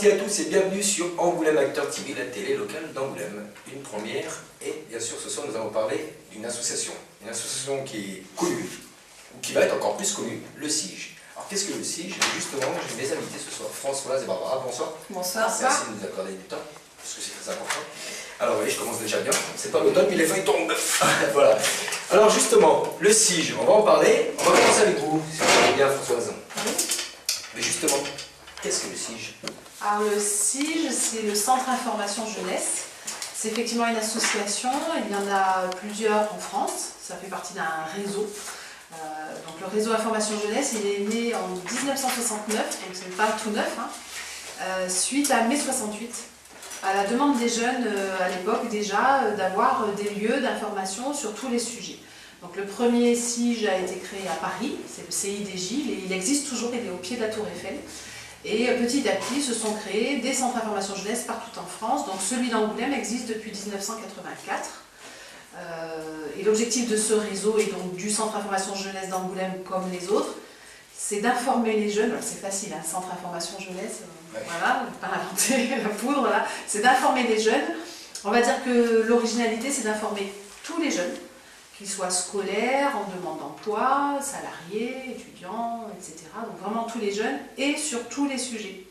midi à tous et bienvenue sur Angoulême Acteur TV, la télé locale d'Angoulême. Une première et bien sûr ce soir nous allons parler d'une association. Une association qui est connue, ou qui va être encore plus connue, le CIGE. Alors qu'est-ce que le CIGE? Justement, j'ai mes invités ce soir, Françoise et Barbara. Bonsoir. Bonsoir. Merci de nous accorder du temps, parce que c'est très important. Alors oui, je commence déjà bien. C'est pas l'automne, puis les feuilles tombent. Voilà. Alors justement, le CIGE, on va en parler. On va commencer avec vous, si vous voulez bien, Françoise. Oui. Mais justement, qu'est-ce que le CIGE? Alors le CIGE, c'est le Centre Information Jeunesse. C'est effectivement une association, il y en a plusieurs en France, ça fait partie d'un réseau. Donc le réseau Information Jeunesse, il est né en 1969, donc c'est pas tout neuf, hein, suite à mai 68, à la demande des jeunes à l'époque déjà d'avoir des lieux d'information sur tous les sujets. Donc le premier CIGE a été créé à Paris, c'est le CIDJ, il existe toujours, il est au pied de la Tour Eiffel. Et petit à petit se sont créés des centres d'information jeunesse partout en France. Donc celui d'Angoulême existe depuis 1984. Et l'objectif de ce réseau et donc du centre d'information jeunesse d'Angoulême comme les autres, c'est d'informer les jeunes. C'est facile, hein, centre d'information jeunesse, voilà, pas inventer la poudre, voilà. C'est d'informer les jeunes. On va dire que l'originalité, c'est d'informer tous les jeunes, qu'ils soient scolaires, en demande d'emploi, salariés, étudiants, etc. Donc vraiment tous les jeunes et sur tous les sujets.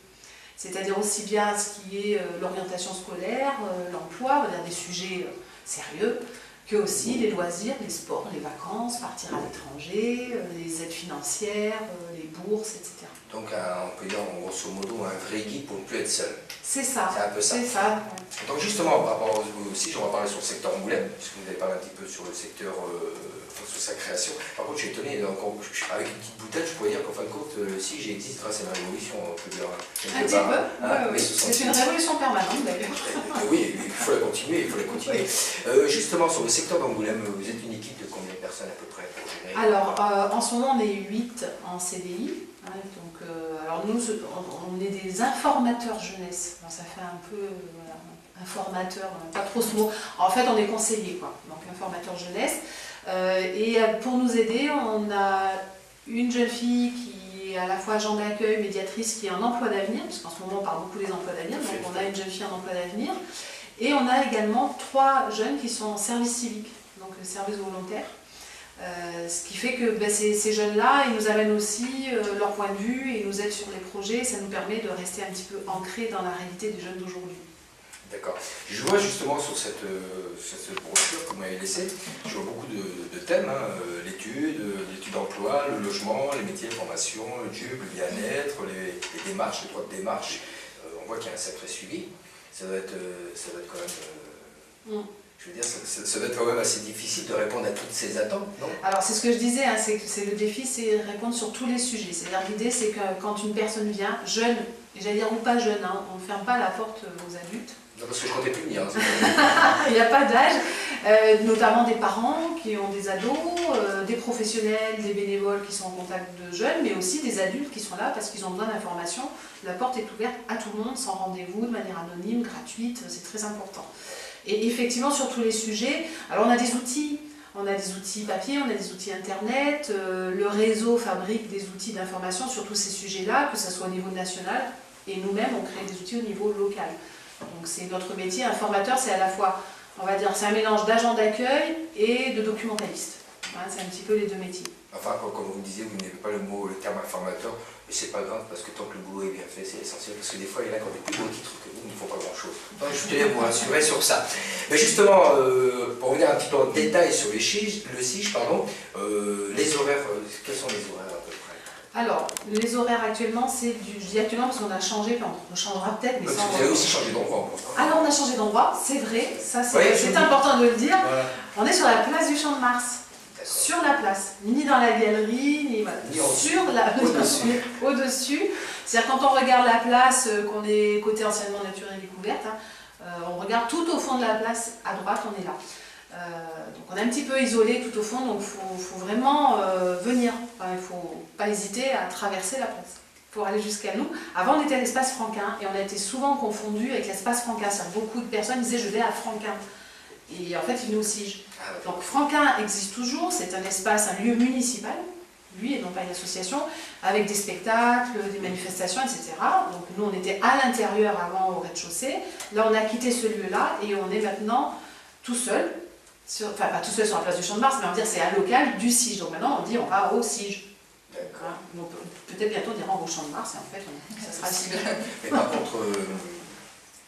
C'est-à-dire aussi bien ce qui est l'orientation scolaire, l'emploi, on va dire des sujets sérieux, que aussi les loisirs, les sports, les vacances, partir à l'étranger, les aides financières, les bourses, etc. Donc on peut dire en grosso modo un vrai guide pour ne plus être seul. C'est ça. C'est un peu ça. C'est ça. Donc justement, par rapport au CIGE, on va parler sur le secteur Angoulême, puisque vous avez parlé un petit peu sur le secteur, sur sa création. Par contre, je suis étonné, donc, avec une petite boutade, je pourrais dire qu'en fin de compte, le CIGE existe grâce à la révolution, on peut dire. Un petit peu, oui. C'est une révolution permanente d'ailleurs. Oui, il faut la continuer, il faut la continuer. Oui. Justement, sur le secteur d'Angoulême, vous êtes une équipe de combien de personnes à peu près pour gérer? Alors, en ce moment, on est 8 en CDI. Hein, donc, alors nous, on est des informateurs jeunesse. Alors, ça fait un peu voilà, informateur, pas trop ce mot. En fait, on est conseiller, quoi. Donc informateur jeunesse. Et pour nous aider, on a une jeune fille qui est à la fois agent d'accueil, médiatrice, qui est en emploi d'avenir, parce qu'en ce moment, on parle beaucoup des emplois d'avenir. Donc, on a une jeune fille en emploi d'avenir. Et on a également 3 jeunes qui sont en service civique, donc service volontaire. Ce qui fait que ces jeunes-là, ils nous amènent aussi leur point de vue et ils nous aident sur les projets. Ça nous permet de rester un petit peu ancrés dans la réalité des jeunes d'aujourd'hui. D'accord. Je vois justement sur cette brochure que vous m'avez laissée, je vois beaucoup de thèmes, hein, l'étude d'emploi, le logement, les métiers, la formation, le job, le bien-être, les démarches, les droits de démarche. On voit qu'il y a un sacré suivi. Ça doit être quand même... Je veux dire, ça doit être quand même assez difficile de répondre à toutes ces attentes, non? Alors c'est ce que je disais, hein, c'est le défi, c'est répondre sur tous les sujets. C'est-à-dire l'idée, c'est que quand une personne vient, jeune, et j'allais dire ou pas jeune, hein, on ne ferme pas la porte aux adultes. Non, parce que je comptais plus venir. Il n'y a pas d'âge, notamment des parents qui ont des ados, des professionnels, des bénévoles qui sont en contact de jeunes, mais aussi des adultes qui sont là parce qu'ils ont besoin d'informations. La porte est ouverte à tout le monde, sans rendez-vous, de manière anonyme, gratuite, c'est très important. Et effectivement, sur tous les sujets, alors on a des outils papier, on a des outils internet, le réseau fabrique des outils d'information sur tous ces sujets-là, que ce soit au niveau national, et nous-mêmes, on crée des outils au niveau local. Donc c'est notre métier, informateur, c'est à la fois, on va dire, c'est un mélange d'agent d'accueil et de documentaliste. Hein, c'est un petit peu les deux métiers. Enfin, comme vous me disiez, vous n'avez pas le terme informateur, mais c'est pas grave parce que tant que le boulot est bien fait, c'est essentiel. Parce que des fois, il y en a qui ont des plus beaux titres que vous, ils ne font pas grand-chose. Donc je tenais à vous rassurer sur ça. Mais justement, pour revenir un petit peu en détail sur le CIGE, les horaires, quels sont les horaires à peu près? Alors, les horaires actuellement, je dis actuellement parce qu'on a changé, enfin, on changera peut-être, mais ça... Vous avez aussi changé d'endroit. Alors, on a changé d'endroit, c'est vrai, ça c'est important de le dire. Voilà. On est sur la place du Champ de Mars. Sur la place, ni dans la galerie, ni voilà. Sur la au-dessus. C'est-à-dire quand on regarde la place, qu'on est côté anciennement nature et découverte, hein, on regarde tout au fond de la place, à droite, on est là. Donc on est un petit peu isolé tout au fond, donc il faut vraiment venir. Enfin, il ne faut pas hésiter à traverser la place pour aller jusqu'à nous. Avant, on était à l'espace Franquin et on a été souvent confondu avec l'espace Franquin. Beaucoup de personnes disaient je vais à Franquin. Et en fait, ils venaient au CIGE. Donc Franquin existe toujours, c'est un espace, un lieu municipal, lui et non pas une association, avec des spectacles, des manifestations, etc. Donc nous on était à l'intérieur avant au rez-de-chaussée, là on a quitté ce lieu-là et on est maintenant tout seul, enfin pas tout seul sur la place du Champ de Mars, mais on va dire c'est un local du SIGE, donc maintenant on dit on va au SIGE. Voilà. Donc peut-être bientôt on dira on va au Champ de Mars et en fait ça sera le SIGE. Mais par contre,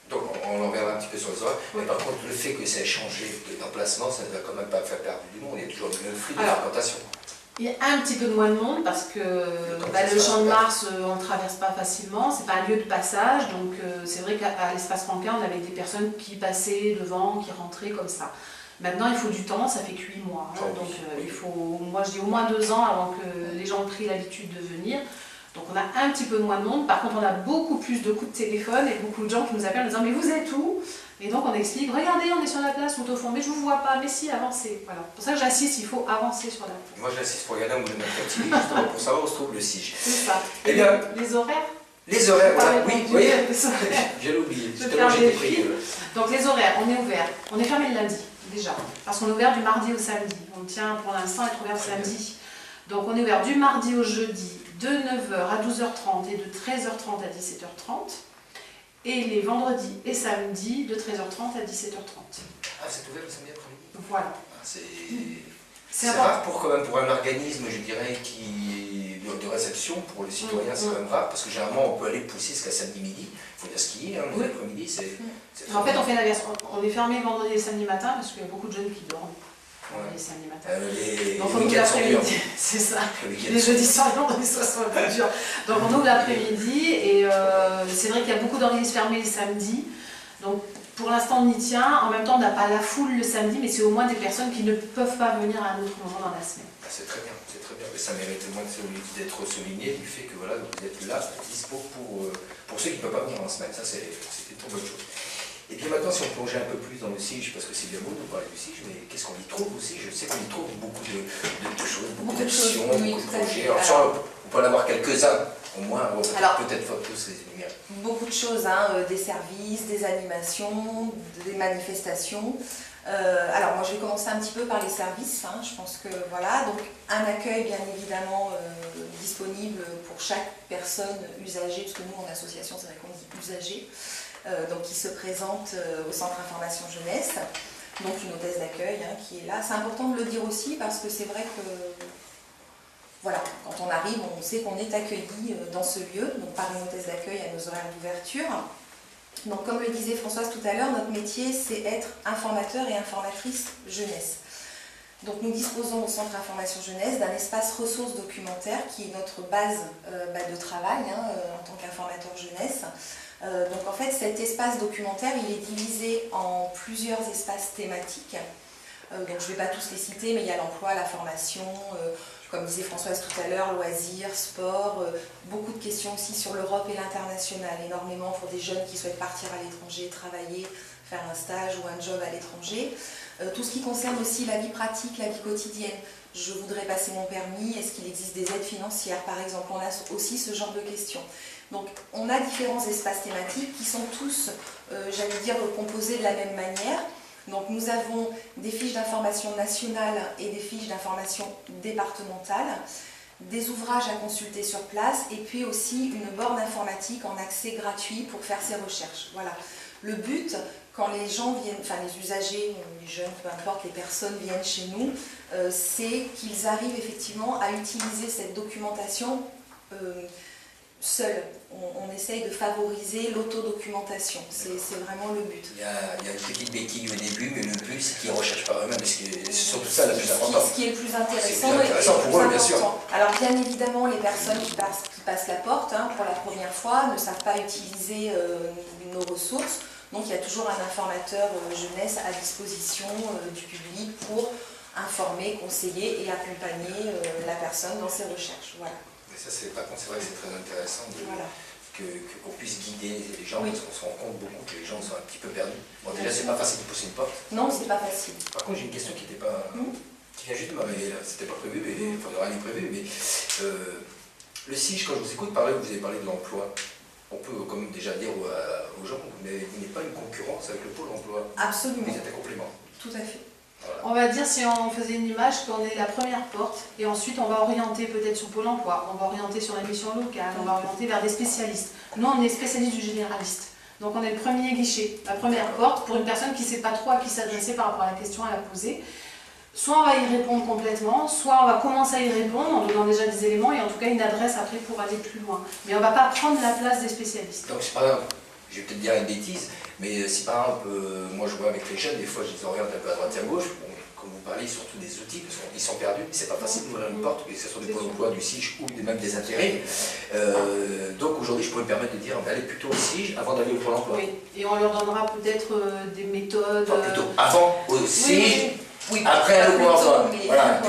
donc on en reviendra un petit peu sur les horaires, mais par contre le fait que ça ait changé d'emplacement, ça ne va quand même pas faire perdre du monde, il y a toujours le même flux de fréquentation. Il y a un petit peu de moins de monde parce que le Champ de Mars, on ne traverse pas facilement, c'est pas un lieu de passage, donc c'est vrai qu'à l'espace Franquin, on avait des personnes qui passaient devant, qui rentraient comme ça. Maintenant, il faut du temps, ça fait que 8 mois, hein, donc il faut, moi je dis au moins 2 ans avant que les gens aient pris l'habitude de venir. Donc on a un petit peu moins de monde, par contre on a beaucoup plus de coups de téléphone et beaucoup de gens qui nous appellent en disant mais vous êtes où? Et donc on explique, regardez on est sur la place tout au fond, mais je ne vous vois pas, mais si, avancez. Voilà. C'est pour ça que j'insiste, il faut avancer sur la place. Moi j'insiste pour regarder un bout de notre activité justement pour savoir où se trouve le SIGE. C'est ça. Et bien, les horaires? Les horaires, voilà, oui, oui. J'allais oublier. Donc les horaires, on est ouvert, on est fermé le lundi déjà, parce qu'on est ouvert du mardi au samedi. On tient pour l'instant à être ouvert le samedi. Donc on est ouvert du mardi au jeudi de 9h à 12h30 et de 13h30 à 17h30. Et les vendredis et samedis de 13h30 à 17h30. Ah, c'est ouvert le samedi après-midi? Voilà. C'est rare pour un organisme, je dirais, de réception, pour le citoyen, c'est quand même rare, parce que généralement on peut aller pousser jusqu'à samedi midi. Il faut dire skier, hein, l'après-midi, c'est... En fait, on fait l'inverse. On est fermé vendredi et samedi matin, parce qu'il y a beaucoup de jeunes qui dorment. Les samedis matin. Donc on ouvre l'après-midi, c'est ça. Les jeudis soirs, les vendredis soirs sont un peu durs. Donc on ouvre l'après-midi et c'est vrai qu'il y a beaucoup d'organismes fermés le samedi. Donc pour l'instant on y tient. En même temps on n'a pas la foule le samedi, mais c'est au moins des personnes qui ne peuvent pas venir à un autre moment dans la semaine. Ah, c'est très bien, c'est très bien. Mais ça mérite au moins d'être souligné du fait que voilà, vous êtes là, dispo pour ceux qui ne peuvent pas venir en semaine. Ça c'est une très bonne chose. Et puis maintenant, si on plongeait un peu plus dans le SIGE, parce que c'est bien beau de parler du SIGE, mais qu'est-ce qu'on y trouve aussi? Je sais qu'on y trouve beaucoup de choses, beaucoup d'actions, beaucoup de projets. Alors ça, on peut en avoir quelques-uns, au moins, peut-être pas tous les énumérer. Beaucoup de choses, hein, des services, des animations, des manifestations. Alors moi je vais commencer un petit peu par les services, hein, je pense que voilà, donc un accueil bien évidemment disponible pour chaque personne usagée, parce que nous en association c'est vrai qu'on dit usagée. Donc qui se présente au Centre Information Jeunesse, donc une hôtesse d'accueil hein, qui est là. C'est important de le dire aussi parce que c'est vrai que voilà, quand on arrive, on sait qu'on est accueilli dans ce lieu, donc par une hôtesse d'accueil à nos horaires d'ouverture. Donc comme le disait Françoise tout à l'heure, notre métier c'est être informateur et informatrice jeunesse. Donc nous disposons au Centre Information Jeunesse d'un espace ressources documentaires qui est notre base de travail hein, en tant qu'informateur jeunesse. Donc en fait cet espace documentaire il est divisé en plusieurs espaces thématiques, donc je ne vais pas tous les citer mais il y a l'emploi, la formation, comme disait Françoise tout à l'heure, loisirs, sport, beaucoup de questions aussi sur l'Europe et l'international, énormément pour des jeunes qui souhaitent partir à l'étranger, travailler, faire un stage ou un job à l'étranger. Tout ce qui concerne aussi la vie pratique, la vie quotidienne. Je voudrais passer mon permis, est-ce qu'il existe des aides financières par exemple? On a aussi ce genre de questions. Donc on a différents espaces thématiques qui sont tous, j'allais dire, composés de la même manière. Donc nous avons des fiches d'information nationales et des fiches d'information départementales, des ouvrages à consulter sur place et puis aussi une borne informatique en accès gratuit pour faire ses recherches. Voilà. Le but, quand les gens viennent, enfin les usagers, les jeunes, peu importe, les personnes viennent chez nous, c'est qu'ils arrivent effectivement à utiliser cette documentation seuls. On essaye de favoriser l'autodocumentation, c'est vraiment le but. Il y a une petite béquille au début, mais le but c'est qu'ils ne recherchent pas eux-mêmes, c'est surtout ça le plus important. Ce qui est le plus intéressant, pour eux, bien sûr. Alors bien évidemment, les personnes qui passent la porte hein, pour la première fois ne savent pas utiliser nos ressources, donc il y a toujours un informateur jeunesse à disposition du public pour informer, conseiller et accompagner la personne dans ses recherches. Voilà. Ça, par contre, c'est vrai que c'est très intéressant qu'on puisse guider les gens, oui. Parce qu'on se rend compte beaucoup que les gens sont un petit peu perdus. Bon, déjà, c'est pas facile de pousser une porte. Non, c'est pas facile. Par contre, j'ai une question qui vient juste de m'arriver là. C'était pas prévu, mais enfin, on n'aura rien prévu. Mais le SIGE, quand je vous écoute parler, vous avez parlé de l'emploi. On peut comme déjà dire aux gens, mais il n'est pas une concurrence avec le pôle emploi. Absolument. Vous êtes un complément. Tout à fait. Voilà. On va dire, si on faisait une image, qu'on est la première porte, et ensuite on va orienter peut-être sur Pôle emploi, on va orienter sur la mission locale, on va orienter vers des spécialistes. Nous, on est spécialistes du généraliste. Donc on est le premier guichet, la première porte, pour une personne qui ne sait pas trop à qui s'adresser par rapport à la question à la poser. Soit on va y répondre complètement, soit on va commencer à y répondre en donnant déjà des éléments et en tout cas une adresse après pour aller plus loin. Mais on ne va pas prendre la place des spécialistes. Donc, c'est par exemple, je vais peut-être dire une bêtise, mais si par exemple, moi je vois avec les jeunes, des fois je les oriente un peu à droite et à gauche, bon, comme vous parlez surtout des outils, parce qu'ils sont perdus, c'est pas facile d'ouvrir une porte, que ce soit du Pôle emploi, du SIG ou même des intérêts. Donc aujourd'hui, je pourrais me permettre de dire, allez plutôt au SIG avant d'aller au Pôle emploi. Oui, et on leur donnera peut-être des méthodes. Enfin, plutôt avant au SIG. Oui, après, aller au Pôle emploi. Voilà.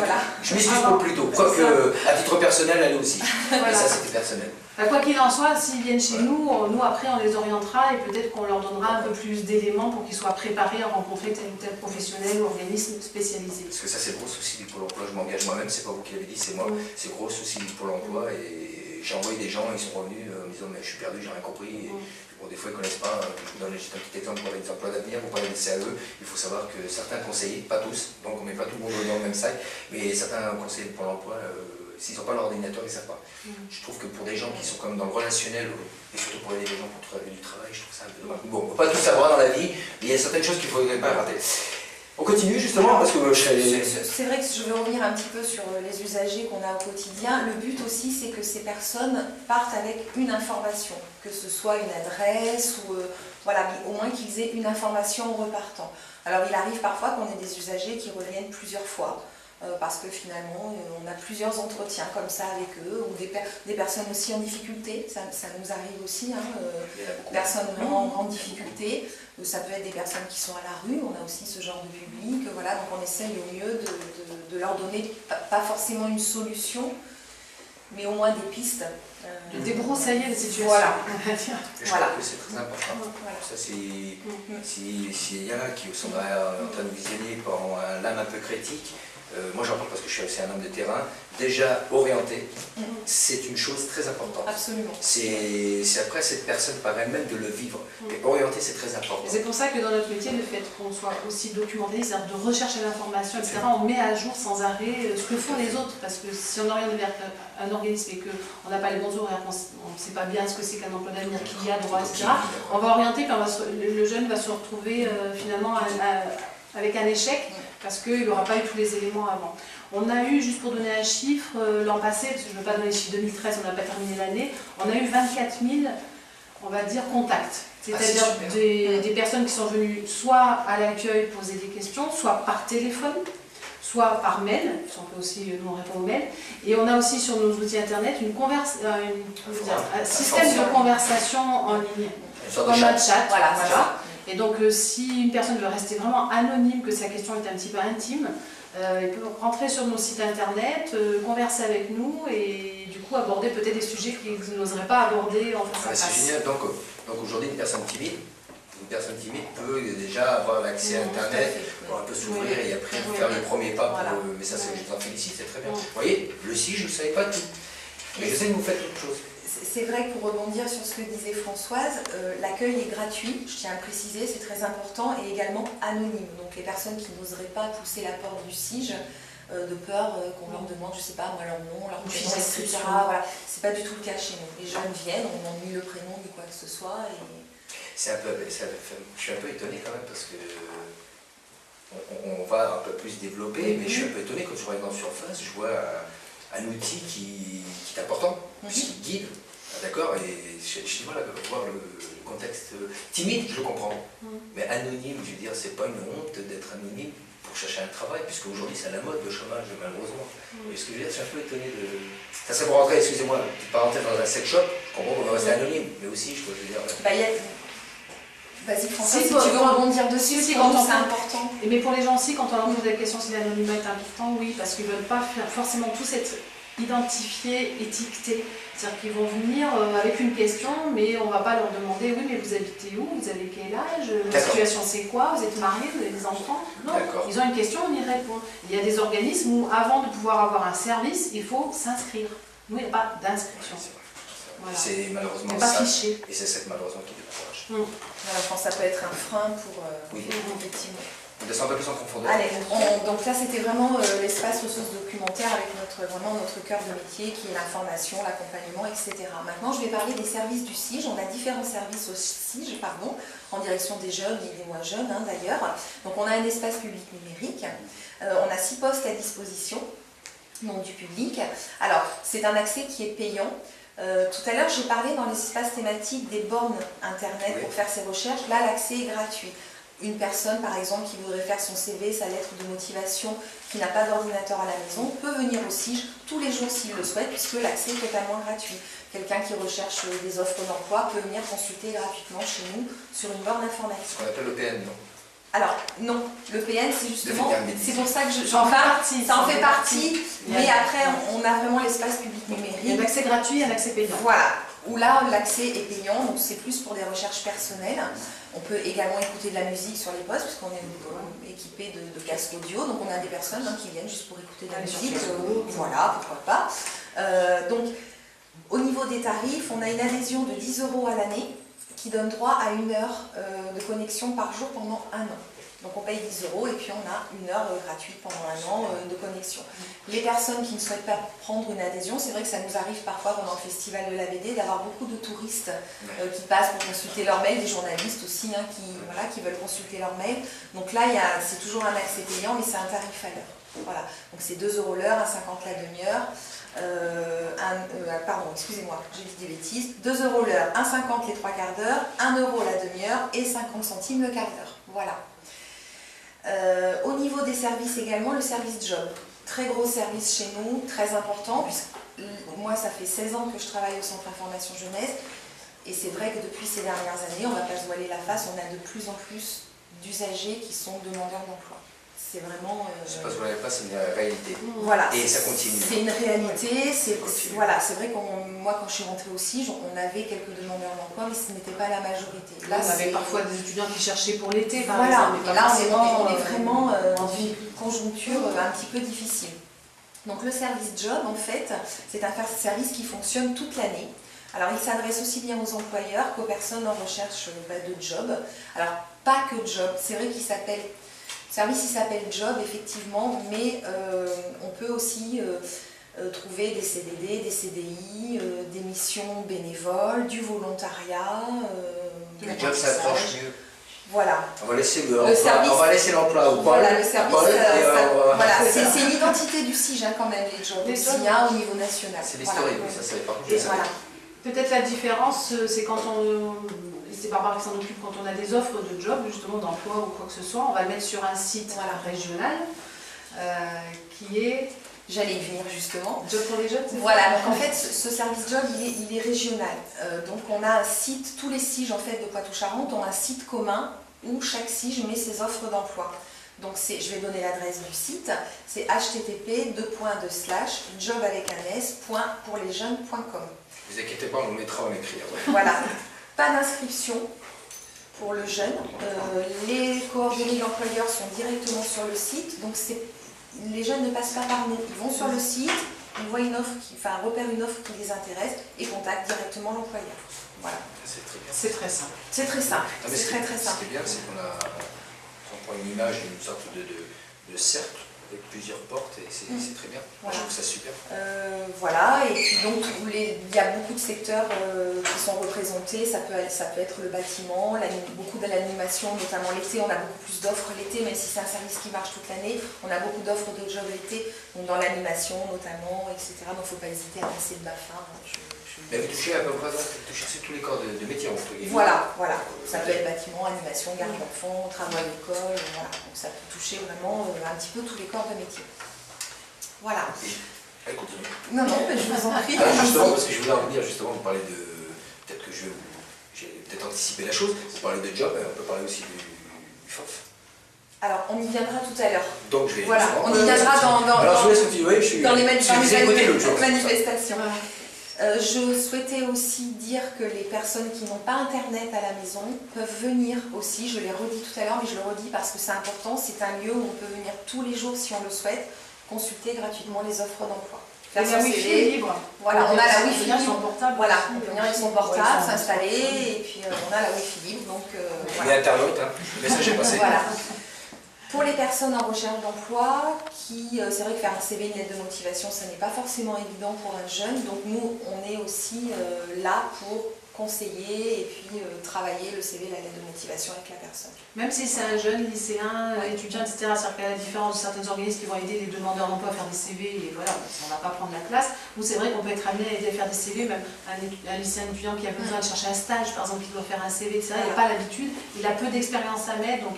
Je m'excuse pour le plus tôt. Quoique, à titre personnel, aller aussi. Voilà. Et ça, c'était personnel. Quoi qu'il en soit, s'ils viennent chez nous après on les orientera et peut-être qu'on leur donnera un peu plus d'éléments pour qu'ils soient préparés à rencontrer tel ou tel professionnel ou organisme spécialisé. Parce que ça, c'est le gros souci du Pôle emploi. Je m'engage moi-même, c'est pas vous qui l'avez dit, c'est moi. C'est le gros souci du Pôle emploi. Et j'ai envoyé des gens, ils sont revenus en me disant, mais je suis perdu, j'ai rien compris. Et, bon, des fois, ils ne connaissent pas. Je vous donne juste un petit exemple pour les emplois d'avenir. Vous parlez des CAE. Il faut savoir que certains conseillers, pas tous, donc on ne met pas tout le monde dans le même sac, mais certains conseillers de Pôle emploi, s'ils n'ont pas leur ordinateur, ils ne savent pas. Je trouve que pour des gens qui sont comme dans le relationnel, et surtout pour aider les gens pour trouver du travail, je trouve ça un peu dommage. Bon, on ne peut pas tout savoir dans la vie, mais il y a certaines choses qu'il ne faudrait pas rater. On continue justement parce que je serais... C'est vrai que je vais revenir un petit peu sur les usagers qu'on a au quotidien. Le but aussi, c'est que ces personnes partent avec une information, que ce soit une adresse ou voilà, mais au moins qu'ils aient une information en repartant. Alors il arrive parfois qu'on ait des usagers qui reviennent plusieurs fois. Parce que finalement, on a plusieurs entretiens comme ça avec eux, ou des personnes aussi en difficulté, ça nous arrive aussi, personnes vraiment en grande difficulté, ça peut être des personnes qui sont à la rue, on a aussi ce genre de public, voilà, donc on essaye au mieux de leur donner, pas forcément une solution, mais au moins des pistes. De débroussailler les situations. Voilà. Je crois que c'est très important. Voilà. Ça, s'il y en a qui sont en train de visionner par l'âme un peu critique, moi j'en parle parce que je suis aussi un homme de terrain, déjà orienté, c'est une chose très importante. Absolument. C'est après cette personne par elle-même de le vivre. Mais orienter, c'est très important. C'est pour ça que dans notre métier, le fait qu'on soit aussi documenté, c'est-à-dire de rechercher l'information, etc., on met à jour sans arrêt ce que font les autres. Parce que si on oriente vers un organisme et qu'on n'a pas les bons horaires, on ne sait pas bien ce que c'est qu'un emploi d'avenir, qu'il y a droit, etc., on va orienter, puis le jeune va se retrouver finalement avec un échec parce qu'il n'aura pas eu tous les éléments avant. On a eu, juste pour donner un chiffre, l'an passé, parce que je ne veux pas donner les chiffres 2013, on n'a pas terminé l'année, on a eu 24 000, on va dire, contacts. C'est-à-dire des personnes qui sont venues soit à l'accueil poser des questions, soit par téléphone, soit par mail, on peut aussi nous répondre au mail. Et on a aussi sur nos outils internet un système de conversation en ligne, comme un chat. Voilà. Et donc si une personne veut rester vraiment anonyme, que sa question est un petit peu intime, il peut rentrer sur nos sites internet, converser avec nous et du coup aborder peut-être des sujets qu'ils n'oseraient pas aborder en face à face. C'est génial. Donc aujourd'hui, une personne timide peut déjà avoir accès à internet, pour un peu s'ouvrir et après faire le premier pas. Mais ça, je vous en félicite, c'est très bien. Vous voyez, le SIG, je ne savais pas tout. Mais je sais que vous faites autre chose. C'est vrai que pour rebondir sur ce que disait Françoise, l'accueil est gratuit, je tiens à le préciser, c'est très important, et également anonyme. Donc les personnes qui n'oseraient pas pousser la porte du SIG, de peur qu'on leur demande, je ne sais pas, moi, leur nom, leur prénom, etc. Voilà. C'est pas du tout le cas chez nous. Les jeunes viennent, on n'a ni le prénom ni quoi que ce soit. Je suis un peu étonné quand même parce que on va un peu plus développer, mais je suis un peu étonné quand je regarde en surface, je vois un outil qui est important, puisqu'il guide. D'accord, et je dis voilà, voir le contexte timide, je comprends, mais anonyme, je veux dire, c'est pas une honte d'être anonyme pour chercher un travail, puisque aujourd'hui c'est à la mode le chômage, malheureusement. Et ce que je veux dire, je suis un peu étonné de. Ça serait pour rentrer, excusez-moi, petite parenthèse dans un sex shop, je comprends qu'on va rester anonyme, mais aussi, je peux veux dire. Vas-y François, si tu veux rebondir dessus, c'est important. Mais pour les gens aussi, quand on leur pose la question si l'anonymat est important, oui, parce qu'ils ne veulent pas forcément tous être identifiés, étiquetés. C'est-à-dire qu'ils vont venir avec une question, mais on ne va pas leur demander oui, mais vous habitez où, vous avez quel âge, votre situation c'est quoi, vous êtes marié, vous avez des enfants. Non, ils ont une question, on y répond. Il y a des organismes où, avant de pouvoir avoir un service, il faut s'inscrire. Nous, il n'y a pas d'inscription. Voilà. C'est malheureusement pas ça. Fiché. Et c'est ça malheureusement qui décourage. Voilà, je pense que ça peut être un frein pour effectivement. descend un peu plus en profondeur. Allez, donc là c'était vraiment l'espace ressources documentaires avec vraiment notre cœur de métier qui est l'information, l'accompagnement, etc. Maintenant je vais parler des services du SIGE. On a différents services au SIGE, en direction des jeunes et des moins jeunes d'ailleurs. Donc on a un espace public numérique, on a 6 postes à disposition donc du public. Alors c'est un accès qui est payant. Tout à l'heure j'ai parlé dans l'espace thématique des bornes internet pour faire ses recherches. Là l'accès est gratuit. Une personne, par exemple, qui voudrait faire son CV, sa lettre de motivation, qui n'a pas d'ordinateur à la maison, peut venir au SIGE tous les jours s'il le souhaite, puisque l'accès est totalement gratuit. Quelqu'un qui recherche des offres d'emploi peut venir consulter gratuitement chez nous sur une borne informatique. Ce qu'on appelle le PN, non? Alors, non, le PN, c'est justement, c'est pour ça que j'en parle, ça en fait partie, mais après, on a vraiment l'espace public numérique. Il y a l'accès gratuit et l'accès payant. Voilà, où là, l'accès est payant, donc c'est plus pour des recherches personnelles. On peut également écouter de la musique sur les postes, puisqu'on est équipé de casques audio, donc on a des personnes qui viennent juste pour écouter de la musique, voilà, pourquoi pas. Donc, au niveau des tarifs, on a une adhésion de 10 € à l'année, qui donne droit à 1 heure de connexion par jour pendant 1 an. Donc on paye 10 € et puis on a 1 heure gratuite pendant 1 an de connexion. Les personnes qui ne souhaitent pas prendre une adhésion, c'est vrai que ça nous arrive parfois pendant le festival de la BD d'avoir beaucoup de touristes qui passent pour consulter leur mail, des journalistes aussi qui veulent consulter leur mail. Donc là c'est toujours un accès payant mais c'est un tarif à l'heure. Voilà. Donc c'est 2 € l'heure, 1,50 la demi-heure. Pardon, excusez-moi, j'ai dit des bêtises. 2 € l'heure, 1,50 les 3 quarts d'heure, 1 € la demi-heure et 50 centimes le quart d'heure. Voilà. Au niveau des services également, le service job. Très gros service chez nous, très important, puisque moi ça fait 16 ans que je travaille au Centre Information Jeunesse, et c'est vrai que depuis ces dernières années, on ne va pas se voiler la face, on a de plus en plus d'usagers qui sont demandeurs d'emploi. C'est vraiment... C'est pas se voiler la face, c'est une réalité. Voilà, et ça continue. C'est une réalité, voilà, c'est vrai que moi quand je suis rentrée au SIGE, on avait quelques demandeurs d'emploi, mais ce n'était pas la majorité. Là, on avait parfois des étudiants qui cherchaient pour l'été, par voilà, exemple. Et là on est vraiment dans une conjoncture un petit peu difficile. Donc le service job, en fait, c'est un service qui fonctionne toute l'année. Alors il s'adresse aussi bien aux employeurs qu'aux personnes en recherche de job. Alors pas que job, c'est vrai qu'il s'appelle... Le service il s'appelle job effectivement, mais on peut aussi trouver des CDD, des CDI, des missions bénévoles, du volontariat. Le job s'approche mieux. Voilà. On va laisser service, on va laisser l'emploi au Paul. Voilà, le service. Voilà, c'est l'identité du SIGE quand même, les jobs aussi, au niveau national. C'est l'historique, ça c'est par contre. Voilà. Peut-être la différence, c'est quand c'est Barbara qui s'en occupe, quand on a des offres de job, justement d'emploi ou quoi que ce soit, on va le mettre sur un site régional qui est... J'allais y venir justement. Job pour les jeunes, c'est Voilà, donc en fait ce service job il est régional. Donc on a un site, tous les SIGE en fait de Poitou-Charentes ont un site commun où chaque SIGE met ses offres d'emploi. Donc je vais donner l'adresse du site, c'est http://job.pourlesjeunes.com. Ne vous inquiétez pas, on le mettra en écrit. Voilà, pas d'inscription pour le jeune. Les coordonnées de l'employeur sont directement sur le site, donc les jeunes ne passent pas par nous. Ils vont sur le site, ils voient une offre, repèrent une offre qui les intéresse et contactent directement l'employeur. Voilà. C'est très bien. C'est très simple. C'est très simple. C'est très simple. Ce qui est bien, c'est qu'on prend une image, une sorte de cercle avec plusieurs portes et c'est très bien. Voilà. Je trouve ça super. Voilà, et puis donc il y a beaucoup de secteurs qui sont représentés, ça peut être le bâtiment, beaucoup de l'animation, notamment l'été, on a beaucoup plus d'offres l'été, même si c'est un service qui marche toute l'année, on a beaucoup d'offres de jobs l'été, donc dans l'animation notamment, etc. Donc il ne faut pas hésiter à passer le BAFA. Mais vous touchez à peu près, sur tous les corps de métier, entre guillemets. Voilà. Ça peut être bâtiment, animation, garde d'enfants, travaux à l'école, voilà. Donc ça peut toucher vraiment un petit peu tous les corps de métier. Voilà. Elle continue. Non, mais je vous en prie. Justement, parce que je voulais en venir, justement, vous parler de... Peut-être que j'ai peut-être anticipé la chose, vous parlez de job, on peut parler aussi du FOF. Alors, on y viendra tout à l'heure. Donc, je vais... Voilà, on y viendra dans les manifestations. Je souhaitais aussi dire que les personnes qui n'ont pas internet à la maison peuvent venir aussi, je l'ai redit tout à l'heure, mais je le redis parce que c'est important, c'est un lieu où on peut venir tous les jours si on le souhaite, consulter gratuitement les offres d'emploi. Faire son CV libre. Voilà, on a la Wi-Fi libre. Voilà, on peut venir avec son portable, s'installer, et puis on a la Wi-Fi libre, donc voilà. Et Internet, le message est passé. Voilà. Pour les personnes en recherche d'emploi, c'est vrai que faire un CV, une lettre de motivation, ça n'est pas forcément évident pour un jeune. Donc nous, on est aussi là pour conseiller et puis travailler le CV, la lettre de motivation avec la personne. Même si c'est un jeune lycéen, étudiant, etc., c'est-à-dire qu'à la différence de certains organismes qui vont aider les demandeurs d'emploi à faire des CV, et voilà, on ne va pas prendre la place. Nous, c'est vrai qu'on peut être amené à aider à faire des CV, même un lycéen étudiant qui a besoin de chercher un stage, par exemple, qui doit faire un CV, etc., il n'a pas l'habitude, il a peu d'expérience à mettre, donc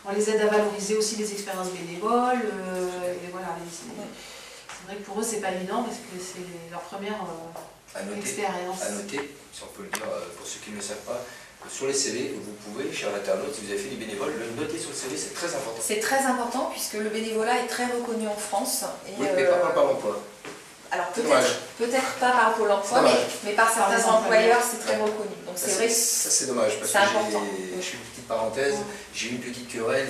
on les aide à valoriser aussi les expériences bénévoles, et voilà. C'est vrai que pour eux, c'est pas évident, parce que c'est leur première expérience. À noter, si on peut le dire pour ceux qui ne le savent pas, sur les CV, vous pouvez, chers internautes, si vous avez fait du bénévole, le noter sur le CV, c'est très important. C'est très important puisque le bénévolat est très reconnu en France. Et oui, mais pas par l'emploi. Alors peut-être pas par Pôle emploi, mais par certains employeurs, c'est très reconnu. Donc c'est vrai que ça c'est dommage, parce que je fais une petite parenthèse, j'ai eu une petite querelle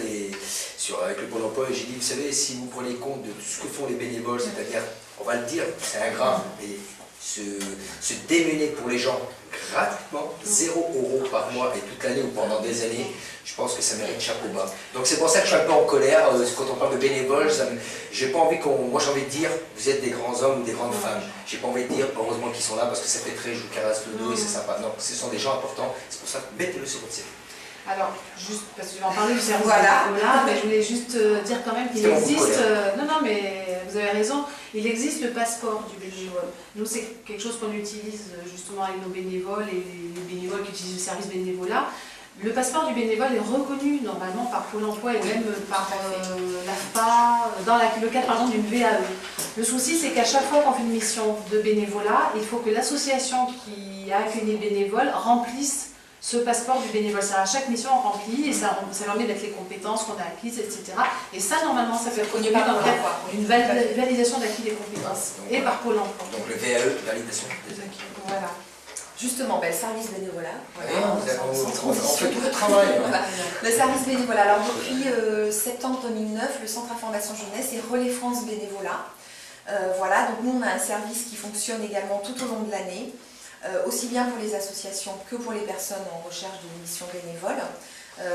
avec le Pôle emploi et j'ai dit, vous savez, si vous prenez compte de tout ce que font les bénévoles, c'est-à-dire, on va le dire, c'est ingrat, mais se démener pour les gens gratuitement, 0 € par mois et toute l'année ou pendant des années, je pense que ça mérite chapeau bas. Donc c'est pour ça que je suis un peu en colère quand on parle de bénévoles. J'ai pas envie moi j'ai envie de dire, vous êtes des grands hommes ou des grandes femmes. J'ai pas envie de dire, heureusement qu'ils sont là parce que ça fait très, je vous caresse le dos et c'est sympa. Non, ce sont des gens importants, c'est pour ça que mettez-le sur votre CV. Alors, juste parce que je vais en parler du service bénévolat, mais je voulais juste dire quand même qu'il existe, non mais vous avez raison, il existe le passeport du bénévole. Nous, c'est quelque chose qu'on utilise justement avec nos bénévoles et les bénévoles qui utilisent le service bénévolat. Le passeport du bénévole est reconnu normalement par Pôle emploi et même par l'AFPA, dans le cadre par exemple d'une VAE. Le souci, c'est qu'à chaque fois qu'on fait une mission de bénévolat, il faut que l'association qui a accueilli le bénévole remplisse ce passeport du bénévole. C'est à chaque mission on remplit et ça permet d'être les compétences qu'on a acquises, etc. Et ça, normalement, ça peut être reconnu dans le cadre d'une validation d'acquis des compétences et par Pôle emploi. Donc le VAE, validation des acquis. Voilà. Justement, le service bénévolat. Voilà, on fait tout le travail. Voilà. Le service bénévolat. Alors depuis septembre 2009, le Centre Information Jeunesse et Relais France Bénévolat. Voilà, donc nous on a un service qui fonctionne également tout au long de l'année. Aussi bien pour les associations que pour les personnes en recherche d'une mission bénévole.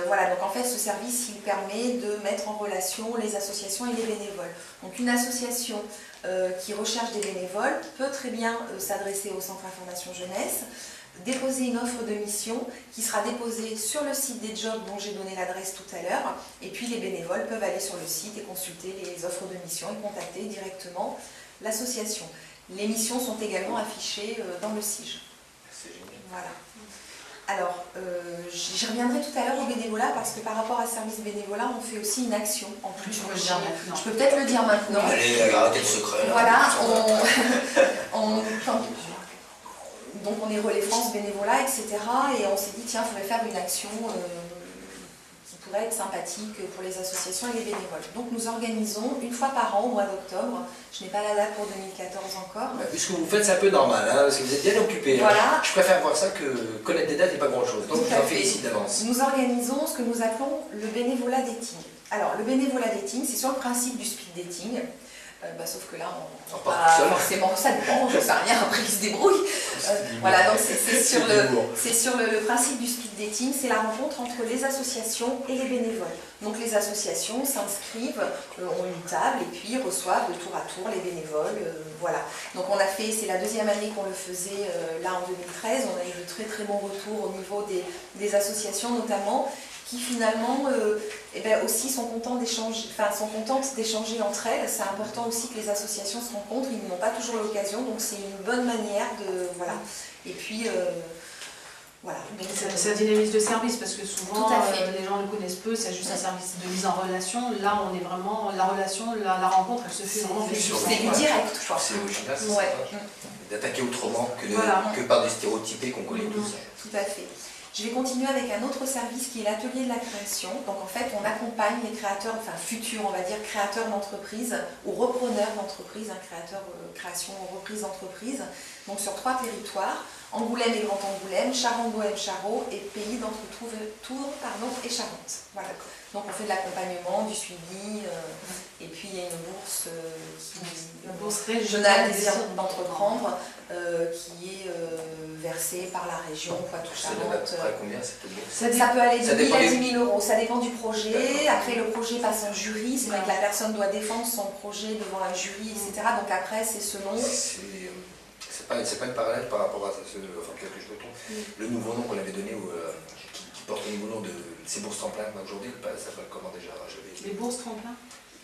Voilà, donc en fait ce service il permet de mettre en relation les associations et les bénévoles. Donc une association qui recherche des bénévoles peut très bien s'adresser au Centre Information Jeunesse, déposer une offre de mission qui sera déposée sur le site des jobs dont j'ai donné l'adresse tout à l'heure, et puis les bénévoles peuvent aller sur le site et consulter les offres de mission et contacter directement l'association. Les missions sont également affichées dans le SIG. C'est génial. Voilà. Alors, j'y reviendrai tout à l'heure au bénévolat parce que par rapport à service bénévolat, on fait aussi une action en plus. Je peux peut-être le dire maintenant. Allez, arrêtez le secret. Là. Voilà, donc on est Relais France bénévolat, etc. Et on s'est dit, tiens, il faudrait faire une action qui pourrait être sympathique pour les associations et les bénévoles. Donc nous organisons une fois par an au mois d'octobre. Je n'ai pas la date pour 2014 encore. Bah, puisque vous faites, c'est un peu normal, hein, parce que vous êtes bien occupé. Voilà. Hein. Je préfère voir ça que connaître des dates et pas grand-chose. Donc je vous en félicite d'avance. Nous organisons ce que nous appelons le bénévolat dating. Alors le bénévolat dating, c'est sur le principe du speed dating. Sauf que là, on pas forcément, ça dépend, je sais rien, après ils se débrouillent. Voilà, donc c'est sur le principe du speed dating, c'est la rencontre entre les associations et les bénévoles. Donc les associations s'inscrivent, ont une table et puis reçoivent de tour à tour les bénévoles. Voilà. Donc on a fait, c'est la deuxième année qu'on le faisait là en 2013, on a eu de très très bons retours au niveau des associations notamment, qui finalement aussi sont contentes d'échanger entre elles. C'est important aussi que les associations se rencontrent, ils n'ont pas toujours l'occasion, donc c'est une bonne manière de... Voilà. Et puis... voilà. Ça dynamise le service parce que souvent les gens le connaissent peu, c'est juste un service de mise en relation. Là, on est vraiment... La relation, la rencontre, elle se fait vraiment... C'est du direct, quoi. C'est original, c'est d'attaquer autrement que par des stéréotypés qu'on connaît tous. Tout à fait. Je vais continuer avec un autre service qui est l'atelier de la création. Donc en fait, on accompagne les créateurs, enfin futurs, on va dire, créateurs d'entreprise ou repreneurs d'entreprise, création ou reprise d'entreprise, donc sur 3 territoires, Angoulême et Grand Angoulême, Charente-Bohème, Charot et Pays d'entre Tours et Charente. Voilà. Donc on fait de l'accompagnement, du suivi, et puis il y a une bourse La bourse régionale désir d'entreprendre qui est versée par la région Poitou-Charentes. Ça à combien cette bourse? Ça peut aller de 1000 à 10 000 euros, ça dépend du projet. Après le projet passe en jury, c'est vrai que la personne doit défendre son projet devant un jury, etc. Donc après c'est selon... C'est pas une parallèle par rapport à ce, enfin peut-être que je me trompe, le nouveau nom qu'on avait donné qui porte le nouveau nom de ces bourses tremplin. Aujourd'hui, ça s'appelle comment déjà? Les bourses tremplin?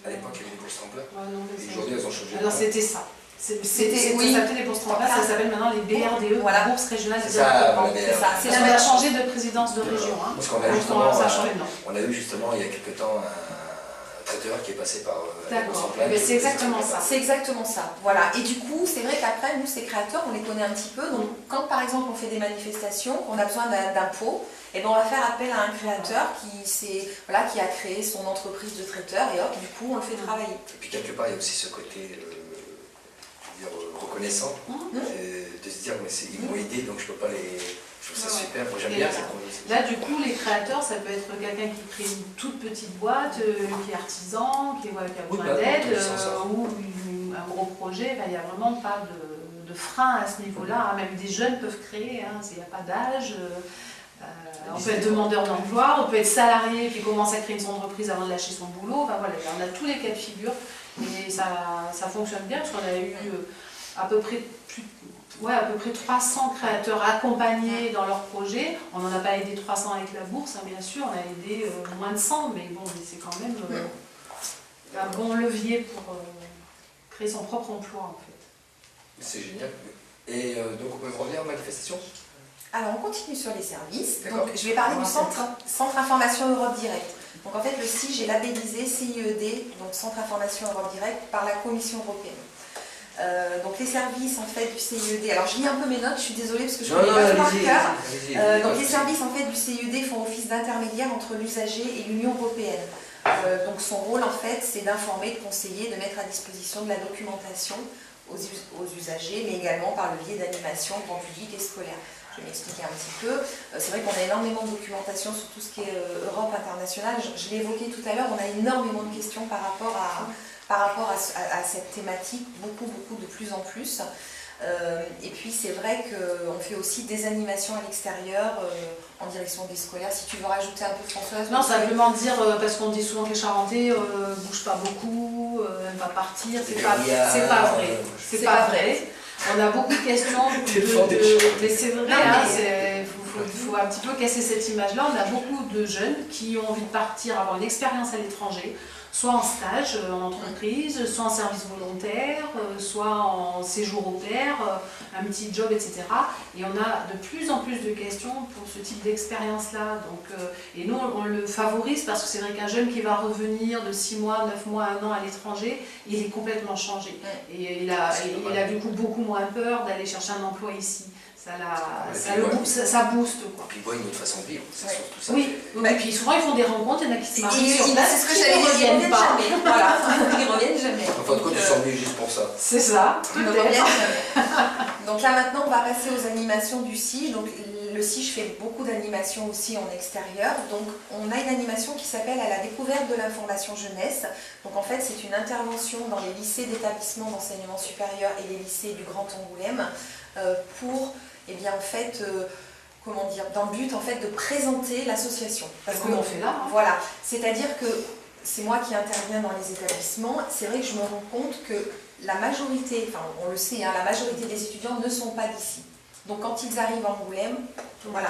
À l'époque, il y avait les bourses tremplin. Ouais, non, Et aujourd'hui, elles ont changé. Alors c'était ça. C'était oui. Ça s'appelait les bourses tremplin, ça s'appelle maintenant les BRDE, voilà. Bourses régionales de C'est ça, développement. c'est ça. Ça avait changé de présidence de région. Hein. Parce qu'on a justement, ça a changé de nom. on a eu justement il y a quelques temps un traiteur qui est passé par D'accord, c'est exactement ça. C'est exactement ça, voilà. Et du coup, c'est vrai qu'après, nous, ces créateurs, on les connaît un petit peu. Donc, quand par exemple, on fait des manifestations, qu'on a besoin d'un pot, et ben, on va faire appel à un créateur qui a créé son entreprise de traiteur, et hop, du coup, on le fait travailler. Et puis quelque part, il y a aussi ce côté reconnaissant, de se dire, mais ils m'ont aidé, donc je peux pas les... Je trouve ça super, moi j'aime bien cette conversation. Là, du coup, les créateurs, ça peut être quelqu'un qui crée une toute petite boîte, qui est artisan, qui a besoin d'aide, ou un gros projet. Il n'y a vraiment pas de frein à ce niveau-là. Même des jeunes peuvent créer, il n'y a pas d'âge. On peut être demandeur d'emploi, on peut être salarié qui commence à créer son entreprise avant de lâcher son boulot. Enfin, voilà, on a tous les cas de figure et ça fonctionne bien parce qu'on a eu à peu près 300 créateurs accompagnés dans leur projet. On n'en a pas aidé 300 avec la bourse, bien sûr, on a aidé moins de 100, mais bon, c'est quand même un bon levier pour créer son propre emploi en fait. C'est génial. Et donc on peut revenir aux manifestations? Alors on continue sur les services. Donc, je vais parler du Centre Information Europe Direct. Donc en fait le CIGE est labellisé CIED, donc Centre Information Europe Direct, par la Commission européenne. Donc les services en fait du CIED, alors je lis un peu mes notes, je suis désolée parce que je ne connais pas tout par cœur. Donc les services en fait du CIED font office d'intermédiaire entre l'usager et l'Union européenne. Donc son rôle en fait c'est d'informer, de conseiller, de mettre à disposition de la documentation aux usagers, mais également par le biais d'animation grand public et scolaire. Je vais m'expliquer un petit peu. C'est vrai qu'on a énormément de documentation sur tout ce qui est Europe internationale. Je l'ai évoqué tout à l'heure, on a énormément de questions par rapport à cette thématique, beaucoup de plus en plus. Et puis c'est vrai qu'on fait aussi des animations à l'extérieur en direction des scolaires. Si tu veux rajouter un peu, Françoise. Non, simplement dire, parce qu'on dit souvent que les Charentais ne bougent pas beaucoup, ne va partir, c'est pas vrai. C'est pas vrai. On a beaucoup de questions, mais c'est vrai, il faut un petit peu casser cette image-là. On a beaucoup de jeunes qui ont envie de partir, avoir une expérience à l'étranger, soit en stage en entreprise, soit en service volontaire, soit en séjour au pair, un petit job, etc. Et on a de plus en plus de questions pour ce type d'expérience-là. Et nous, on le favorise parce que c'est vrai qu'un jeune qui va revenir de 6 mois, 9 mois, 1 an à l'étranger, il est complètement changé. Et il a du coup beaucoup moins peur d'aller chercher un emploi ici. Ça booste quoi. Puis ils voient une autre façon de vivre, c'est surtout ça. Oui, et puis souvent ils font des rencontres, il y en a qui se marient sur place, c'est ce que j'allais dire, ils reviennent jamais. Voilà, ils reviennent jamais. En fin de compte, ils sont venus juste pour ça. C'est ça, ils ne reviennent jamais. Donc là maintenant, on va passer aux animations du CIGE. Donc le CIGE fait beaucoup d'animations aussi en extérieur. Donc on a une animation qui s'appelle « À la découverte de l'information jeunesse ». Donc en fait, c'est une intervention dans les lycées d'établissements d'enseignement supérieur et les lycées du Grand Angoulême pour... Et bien en fait, dans le but en fait de présenter l'association. Parce qu'on fait là. Voilà, c'est-à-dire que c'est moi qui interviens dans les établissements. C'est vrai que je me rends compte que la majorité, enfin on le sait, la majorité des étudiants ne sont pas d'ici. Donc quand ils arrivent à Angoulême, voilà.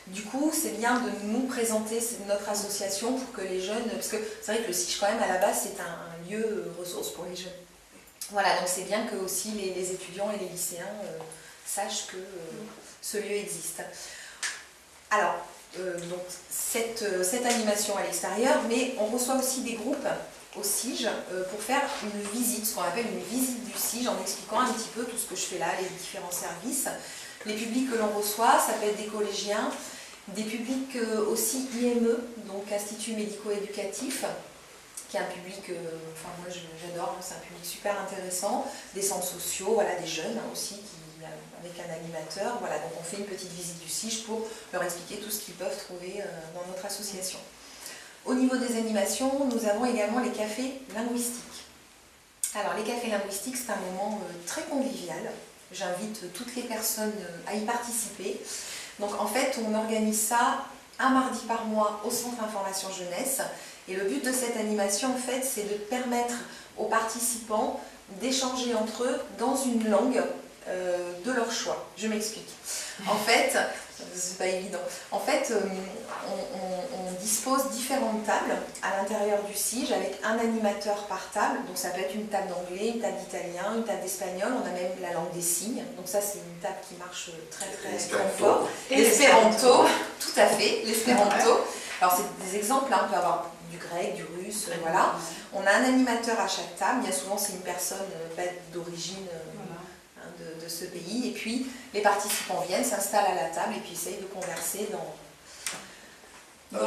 Du coup, c'est bien de nous présenter notre association pour que les jeunes, parce que c'est vrai que le CIGE quand même à la base c'est un lieu ressource pour les jeunes. Voilà, donc c'est bien que aussi les étudiants et les lycéens sachent que ce lieu existe. Alors, donc cette animation à l'extérieur, mais on reçoit aussi des groupes au CIGE pour faire une visite, ce qu'on appelle une visite du CIGE, en expliquant un petit peu tout ce que je fais là, les différents services. Les publics que l'on reçoit, ça peut être des collégiens, des publics aussi IME, donc Institut médico-éducatif, qui est un public, moi j'adore, c'est un public super intéressant, des centres sociaux, voilà, des jeunes aussi qui avec un animateur. Voilà, donc on fait une petite visite du SIGE pour leur expliquer tout ce qu'ils peuvent trouver dans notre association. Au niveau des animations, nous avons également les cafés linguistiques. Alors les cafés linguistiques, c'est un moment très convivial. J'invite toutes les personnes à y participer. Donc en fait, on organise ça un mardi par mois au Centre Information Jeunesse. Et le but de cette animation, en fait, c'est de permettre aux participants d'échanger entre eux dans une langue de leur choix. Je m'explique. En fait, c'est pas évident. En fait, on dispose différentes tables à l'intérieur du SIGE avec un animateur par table. Donc ça peut être une table d'anglais, une table d'italien, une table d'espagnol. On a même la langue des signes. Donc ça, c'est une table qui marche très fort. Et l'espéranto, tout à fait, l'espéranto. Alors c'est des exemples, hein. On peut avoir du grec, du russe, voilà. On a un animateur à chaque table. Bien souvent, c'est une personne d'origine de ce pays, et puis les participants viennent, s'installent à la table et puis essayent de converser dans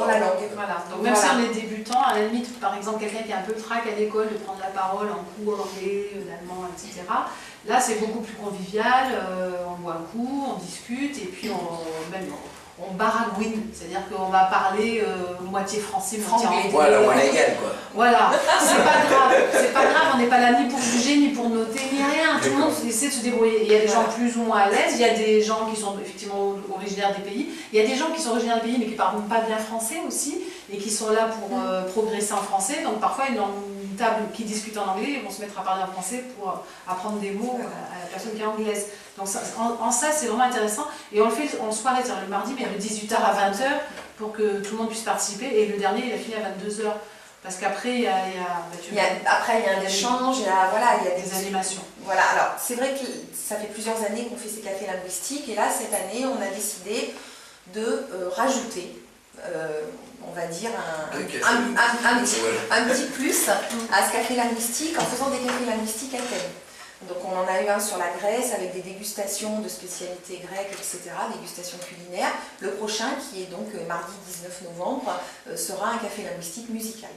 la langue. Voilà. Donc même si on est débutant, à la limite, par exemple, quelqu'un qui a un peu le trac à l'école de prendre la parole en cours d'anglais, d'allemand, etc. Là, c'est beaucoup plus convivial, on boit un coup, on discute, et puis on baragouine, c'est-à-dire qu'on va parler moitié français, moitié anglais. Voilà, on égale quoi. Voilà, c'est pas grave, on n'est pas là ni pour juger, ni pour noter, ni rien. Tout le monde essaie de se débrouiller. Il y a des gens plus ou moins à l'aise, il y a des gens qui sont effectivement originaires des pays, il y a des gens qui sont originaires des pays mais qui ne parlent pas bien français aussi, et qui sont là pour progresser en français. Donc parfois, ils ont une table qui discute en anglais, ils vont se mettre à parler en français pour apprendre des mots à la personne qui est anglaise. Donc ça, en ça, c'est vraiment intéressant. Et on le fait en soirée, c'est-à-dire le mardi, mais de 18h à 20h, pour que tout le monde puisse participer. Et le dernier, il a fini à 22h. Parce qu'après, il y a un échange, il y a des animations. Voilà, alors c'est vrai que ça fait plusieurs années qu'on fait ces cafés linguistiques, et là, cette année, on a décidé de rajouter, on va dire, un petit plus à ce café linguistique en faisant des cafés linguistiques à thème. Donc on en a eu un sur la Grèce avec des dégustations de spécialités grecques, etc., dégustations culinaires. Le prochain, qui est donc mardi 19 novembre, sera un café linguistique musical.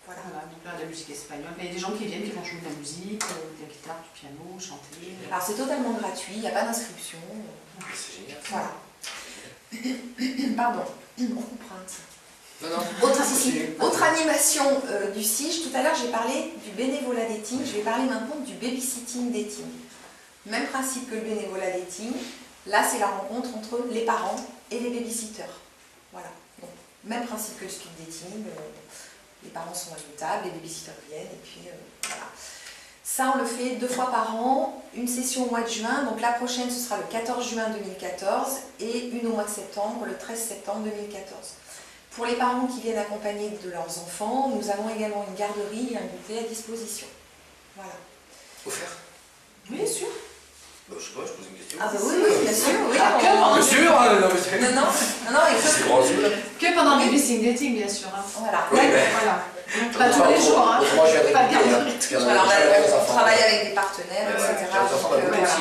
Voilà. Donc là, la musique espagnole. Il y a des gens qui viennent, qui vont jouer de la musique, de la guitare, du piano, chanter. Alors c'est totalement gratuit, il n'y a pas d'inscription. C'est génial. Voilà. Pardon, on comprend ça. Non. Autre animation du SIGE, tout à l'heure j'ai parlé du bénévolat dating, je vais parler maintenant du babysitting dating. Même principe que le bénévolat dating, là c'est la rencontre entre les parents et les babysitters. Voilà, donc, même principe que le speed dating, les parents sont à une table, les babysitters viennent, et puis voilà. Ça on le fait 2 fois par an, une session au mois de juin, donc la prochaine ce sera le 14 juin 2014 et une au mois de septembre, le 13 septembre 2014. Pour les parents qui viennent accompagner de leurs enfants, nous avons également une garderie et un goûter à disposition. Voilà. Offert? Oui, bien sûr. Je sais pas, je pose une question. Ah bah oui, bien sûr, oui. Bien sûr, Que pendant le babysitting dating, bien sûr. Voilà. Oui, Voilà. Pas tous les jours, hein. Pas de garderie. Voilà, on travaille avec des partenaires, etc.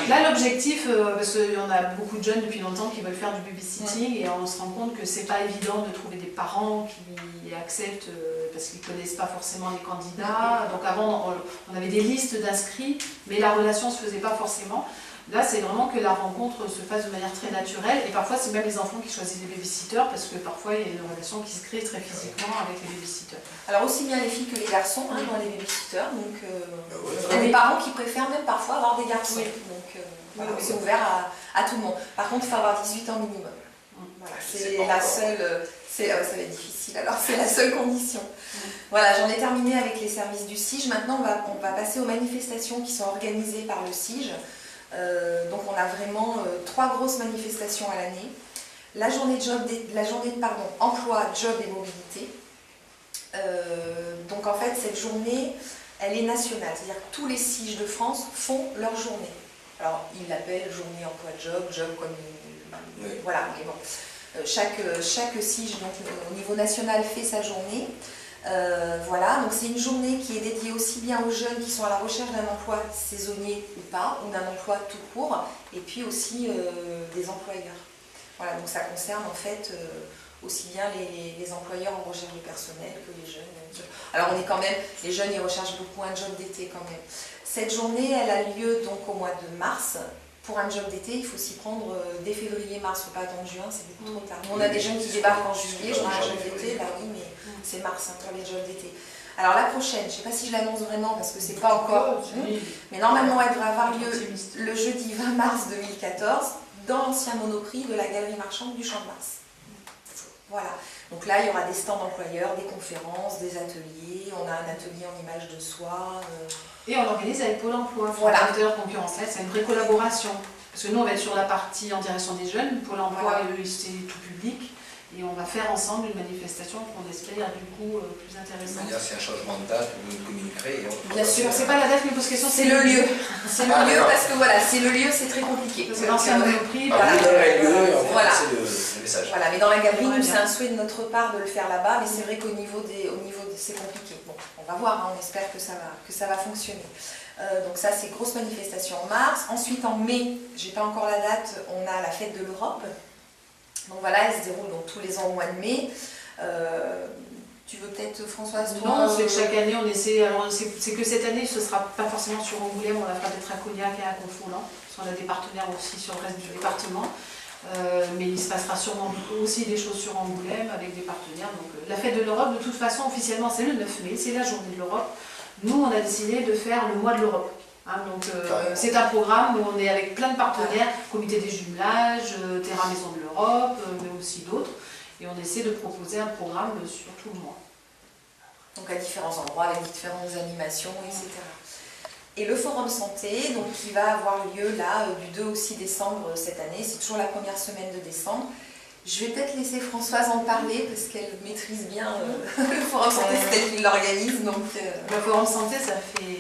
Là, l'objectif, parce qu'on a beaucoup de jeunes depuis longtemps qui veulent faire du babysitting, et on se rend compte que c'est pas évident de trouver des parents qui acceptent, parce qu'ils connaissent pas forcément les candidats. Donc avant, on avait des listes d'inscrits, mais la relation se faisait pas forcément. Là, c'est vraiment que la rencontre se fasse de manière très naturelle, et parfois c'est même les enfants qui choisissent les babysitters, parce que parfois il y a une relation qui se crée très physiquement avec les babysitters. Alors aussi bien les filles que les garçons dans les babysitters, donc il y a des parents qui préfèrent même parfois avoir des garçons, donc voilà, c'est ouvert à tout le monde. Par contre, il faut avoir 18 ans minimum. Voilà, c'est la seule, ça va être difficile, alors c'est la seule condition. Voilà, j'en ai terminé avec les services du SIGE. Maintenant, on va passer aux manifestations qui sont organisées par le SIGE. Donc on a vraiment 3 grosses manifestations à l'année. La journée emploi, job et mobilité. Donc en fait cette journée, elle est nationale, c'est-à-dire que tous les SIGE de France font leur journée. Alors ils l'appellent journée emploi job comme voilà, mais bon. Chaque SIGE donc, au niveau national fait sa journée. Voilà, donc c'est une journée qui est dédiée aussi bien aux jeunes qui sont à la recherche d'un emploi saisonnier ou pas, ou d'un emploi tout court, et puis aussi des employeurs. Voilà, donc ça concerne en fait aussi bien les employeurs en recherche de personnel que les jeunes. Alors on est quand même, les jeunes ils recherchent beaucoup un job d'été quand même. Cette journée elle a lieu donc au mois de mars, pour un job d'été, il faut s'y prendre dès février, mars, faut pas attendre juin, c'est beaucoup trop tard. Nous, on a des jeunes qui débarquent en juillet, j'aurai un job d'été, bah oui, mais c'est mars hein, pour les jobs d'été. Alors la prochaine, je ne sais pas si je l'annonce vraiment parce que c'est pas encore, mais normalement elle devrait avoir lieu le jeudi 20 mars 2014 dans l'ancien Monoprix de la galerie marchande du Champ de Mars. Voilà, donc là il y aura des stands d'employeurs, des conférences, des ateliers, on a un atelier en image de soi. Et on l'organise avec Pôle emploi, voilà. concurrentiel, c'est une vraie collaboration. Parce que nous on va être sur la partie en direction des jeunes, Pôle emploi voilà. C'est tout public. Et on va faire ensemble une manifestation qu'on espère du coup plus intéressante. C'est un changement de date, vous nous communiquerez. Bien sûr, c'est pas la date qui me pose question, c'est le lieu. C'est le lieu parce que voilà, c'est le lieu, c'est très compliqué. C'est l'ancien Monoprix. Voilà. Voilà. Le message. Voilà, mais dans la galerie, nous c'est un souhait de notre part de le faire là-bas, mais c'est vrai qu'au niveau c'est compliqué. Bon, on va voir, hein, on espère que ça va fonctionner. Donc ça, c'est grosse manifestation en mars. Ensuite, en mai, j'ai pas encore la date, on a la fête de l'Europe. Donc voilà, elle se déroule donc tous les ans au mois de mai. Tu veux peut-être, Françoise, toi, non, c'est que chaque année on essaie. Alors c'est que cette année ce ne sera pas forcément sur Angoulême, on la fera peut-être à Cognac et à Confolens, parce qu'on a des partenaires aussi sur le reste du département. Mais il se passera sûrement aussi des choses sur Angoulême avec des partenaires. Donc la fête de l'Europe, de toute façon, officiellement c'est le 9 mai, c'est la journée de l'Europe. Nous on a décidé de faire le mois de l'Europe. Hein, donc c'est un programme où on est avec plein de partenaires, Comité des jumelages, Terra Maison de l'Europe, mais aussi d'autres, et on essaie de proposer un programme sur tout le mois. Donc à différents endroits, avec différentes animations, etc. Et le forum santé, donc, qui va avoir lieu là du 2 au 6 décembre cette année, c'est toujours la première semaine de décembre. Je vais peut-être laisser Françoise en parler parce qu'elle maîtrise bien le forum santé, c'est elle qui l'organise. Donc, Le forum santé, ça fait...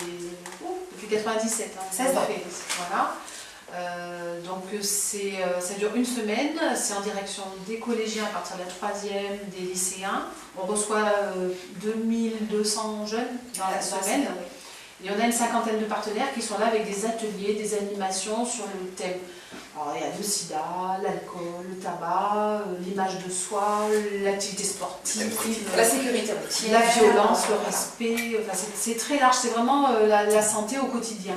97, hein, 16 ans. Voilà. Donc ça dure une semaine, c'est en direction des collégiens à partir de la 3e, des lycéens. On reçoit 2200 jeunes dans la semaine. Et on a une cinquantaine de partenaires qui sont là avec des ateliers, des animations sur le thème. Alors, il y a le sida, l'alcool, le tabac, l'image de soi, l'activité sportive, la sécurité routière, la violence, le respect. Enfin, c'est très large, c'est vraiment la santé au quotidien.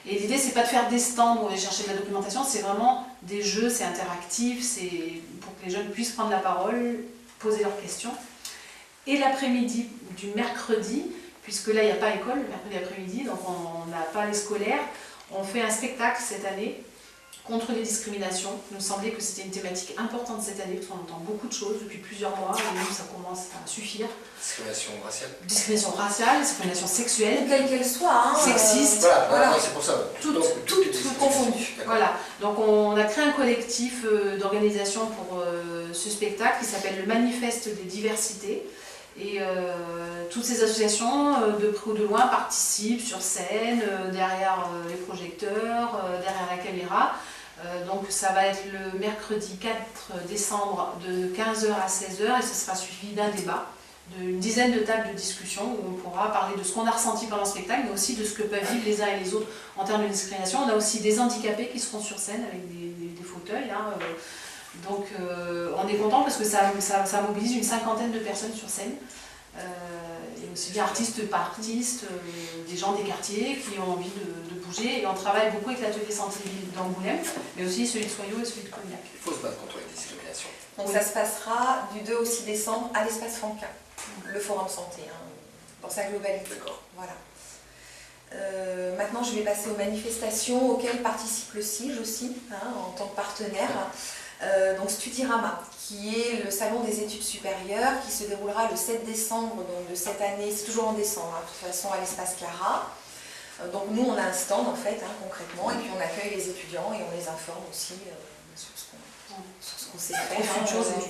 Et l'idée, c'est pas de faire des stands où on va chercher de la documentation, c'est vraiment des jeux, c'est interactif, c'est pour que les jeunes puissent prendre la parole, poser leurs questions. Et l'après-midi du mercredi, puisque là, il n'y a pas école le mercredi après-midi, donc on n'a pas les scolaires, on fait un spectacle cette année contre les discriminations. Il nous semblait que c'était une thématique importante cette année, parce qu'on entend beaucoup de choses depuis plusieurs mois, et nous, ça commence à suffire. Discrimination raciale. Discrimination raciale, discrimination sexuelle. Quelle qu'elle soit. Hein, sexiste. Voilà. C'est pour ça. Tout confondu. Voilà. Donc on a créé un collectif d'organisation pour ce spectacle qui s'appelle le Manifeste des diversités. Et toutes ces associations, de près ou de loin, participent sur scène, derrière les projecteurs, derrière la caméra. Donc ça va être le mercredi 4 décembre de 15h à 16h et ce sera suivi d'un débat, d'une dizaine de tables de discussion où on pourra parler de ce qu'on a ressenti pendant le spectacle, mais aussi de ce que peuvent vivre les uns et les autres en termes de discrimination. On a aussi des handicapés qui seront sur scène avec des fauteuils. Hein, donc on est content parce que ça mobilise une cinquantaine de personnes sur scène. Et aussi bien artistes par artistes, des gens des quartiers qui ont envie de bouger. Et on travaille beaucoup avec l'atelier santé d'Angoulême, mais aussi celui de Soyaux et celui de Cognac. Il faut se battre contre les discriminations. Donc ça se passera du 2 au 6 décembre à l'espace Franquin, le forum santé, hein, dans sa globalité. Voilà. Maintenant, je vais passer aux manifestations auxquelles participe le CIGE aussi, hein, en tant que partenaire. Donc Studirama, qui est le salon des études supérieures, qui se déroulera le 7 décembre donc de cette année, c'est toujours en décembre, hein, de toute façon à l'espace Clara. Donc nous, on a un stand en fait, hein, concrètement, et puis on accueille les étudiants et on les informe aussi sur ce qu'on sait faire.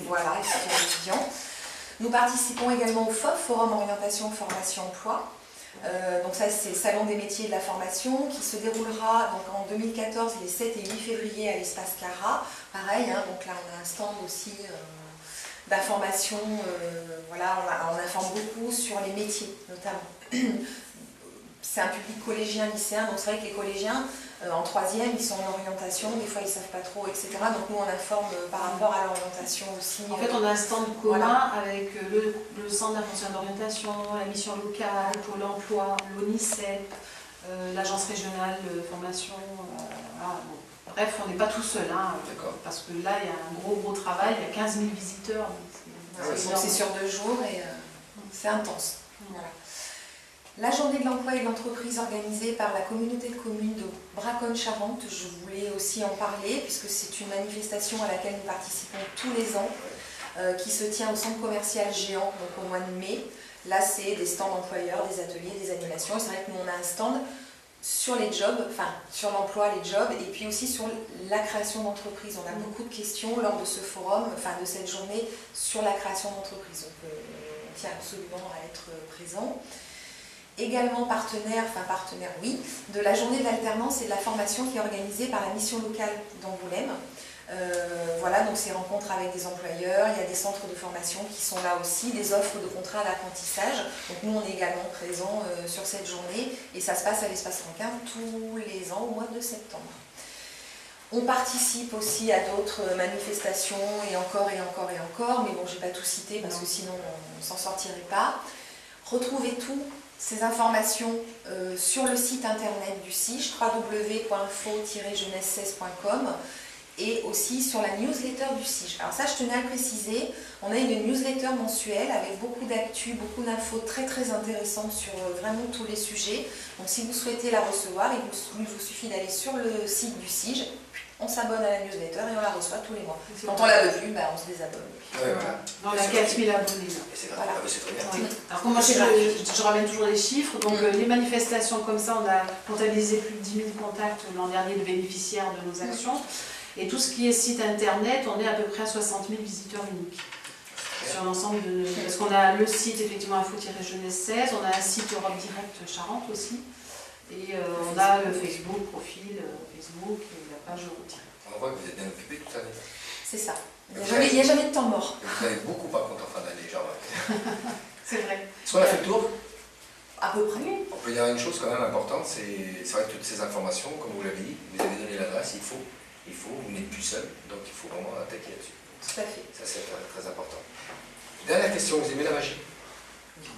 Voilà, les futurs étudiants. Nous participons également au FOF, Forum Orientation Formation Emploi. Donc ça, c'est le Salon des métiers et de la formation qui se déroulera donc en 2014 les 7 et 8 février à l'espace Cara. Pareil, hein, donc là on a un stand aussi d'information, voilà, on informe beaucoup sur les métiers notamment. C'est un public collégien, lycéen, donc c'est vrai que les collégiens en 3e, ils sont en orientation, des fois ils ne savent pas trop, etc. Donc nous on informe par rapport à l'orientation aussi. En fait on a un stand commun avec le centre d'information d'orientation, la mission locale, Pôle emploi, l'ONICEP, l'agence régionale de formation. Voilà, bon. Bref, on n'est pas tout seul, hein, D'accord. parce que là, il y a un gros travail, il y a 15 000 visiteurs. Voilà, donc c'est sur 2 jours et c'est intense. Voilà. La journée de l'emploi et de l'entreprise organisée par la communauté de communes de Braconne-Charentes, je voulais aussi en parler puisque c'est une manifestation à laquelle nous participons tous les ans qui se tient au centre commercial Géant donc au mois de mai. Là, c'est des stands d'employeurs, des ateliers, des animations. Et c'est vrai que nous, on a un stand sur les jobs, enfin sur l'emploi, les jobs, et puis aussi sur la création d'entreprise. On a beaucoup de questions lors de ce forum, enfin de cette journée, sur la création d'entreprise. Donc on tient absolument à être présent. Également partenaire oui, de la journée de l'alternance et de la formation qui est organisée par la mission locale d'Angoulême. Voilà, donc ces rencontres avec des employeurs, il y a des centres de formation qui sont là aussi, des offres de contrats d'apprentissage. Donc nous, on est également présents sur cette journée et ça se passe à l'espace Rankin tous les ans au mois de septembre. On participe aussi à d'autres manifestations et encore, mais bon, je ne vais pas tout citer parce que sinon on ne s'en sortirait pas. Retrouvez toutes ces informations sur le site internet du CIGE, www.info-jeunesse16.com, et aussi sur la newsletter du CIGE. Alors ça, je tenais à le préciser, on a une newsletter mensuelle avec beaucoup d'actu, beaucoup d'infos très intéressantes sur vraiment tous les sujets. Donc si vous souhaitez la recevoir, il vous suffit d'aller sur le site du CIGE, on s'abonne à la newsletter et on la reçoit tous les mois. Quand on la veut plus, on se désabonne. Ouais, voilà. On a 4 000 abonnés. C'est Voilà. très bien. Oui. Alors moi, je ramène toujours les chiffres. Donc les manifestations comme ça, on a comptabilisé plus de 10 000 contacts l'an dernier de bénéficiaires de nos actions. Et tout ce qui est site internet, on est à peu près à 60 000 visiteurs uniques. Sur l'ensemble de... Parce qu'on a le site effectivement info-jeunesse 16, on a un site Europe Direct Charente aussi. Et on a le Facebook, profil Facebook et la page Europe Direct. On voit que vous êtes bien occupé toute l'année. C'est ça. Il n'y a jamais de temps mort. Vous avez beaucoup par contre en fin d'année, genre. C'est vrai. Est-ce qu'on a fait le tour? À peu près. On peut dire une chose quand même importante, c'est vrai que toutes ces informations, comme vous l'avez dit, vous avez donné l'adresse, vous n'êtes plus seul, donc il faut vraiment attaquer là-dessus. Tout à fait. Ça c'est très important. Dernière question, vous aimez la magie?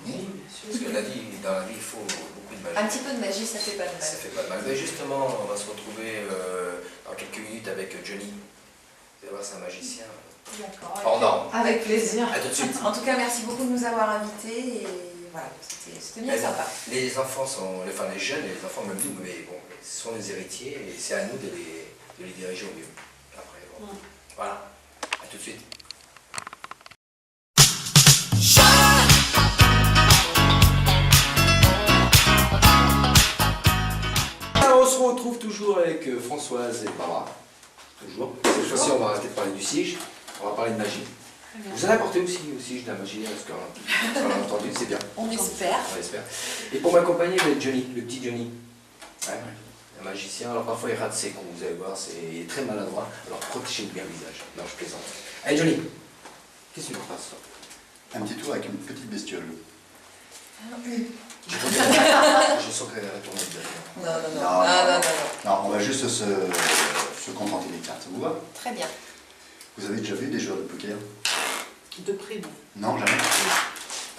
Oui, bien sûr. Parce qu'elle a dit, dans la vie, il faut beaucoup de magie. Un petit peu de magie, ça fait pas de mal. Ça fait pas de mal. Mais justement, on va se retrouver dans quelques minutes avec Johnny. Vous allez voir, c'est un magicien. D'accord. Hors norme. Avec plaisir. À tout de suite. En tout cas, merci beaucoup de nous avoir invités et voilà, c'était bien sympa. Les enfants sont, enfin les jeunes, les enfants même nous, mais bon, ce sont les héritiers et c'est à nous de les diriger au mieux. Après, bon. Voilà. À tout de suite. Alors, on se retrouve toujours avec Françoise et Barbara. Toujours. Cette fois-ci, on va arrêter de parler du CIGE, on va parler de magie. Vous en apportez aussi au CIGE de la magie, parce qu'on l'a entendu, c'est bien. On espère. On espère. Et pour m'accompagner, je vais être Johnny, le petit Johnny. Ouais. Un magicien, alors parfois il rate ses coups, vous allez voir, il est très maladroit, alors protégez bien le visage. Non, je plaisante. Allez Johnny, qu'est-ce que tu passes? Un petit tour avec une petite bestiole. Je sens qu'elle va tourner de Non, on va juste se contenter des cartes, ça vous va? Très bien. Vous avez déjà vu des joueurs de poker? De près, non. Non, jamais.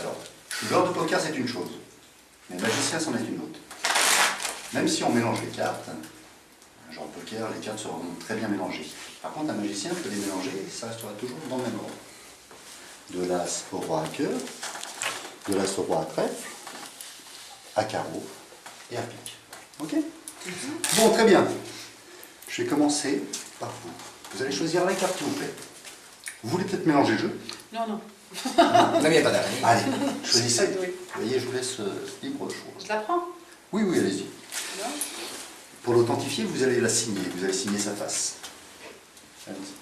Alors, joueur de poker c'est une chose, mais magicien c'en est une autre. Même si on mélange les cartes, un joueur de poker, les cartes seront très bien mélangées. Par contre, un magicien peut les mélanger et ça restera toujours dans le même ordre. De l'as au roi à cœur, de l'as au roi à trèfle, à carreau et à pique. Ok? Bon, très bien. Je vais commencer par vous. Vous allez choisir la carte qui vous plaît. Vous voulez peut-être mélanger le jeu? Non, non. Non, mais il n'y a pas d'arrêt. Allez, choisissez. Vous voyez, je vous laisse libre choix. Je la prends. Oui, oui, allez-y. Pour l'authentifier, vous allez la signer. Vous allez signer sa face. Allez-y.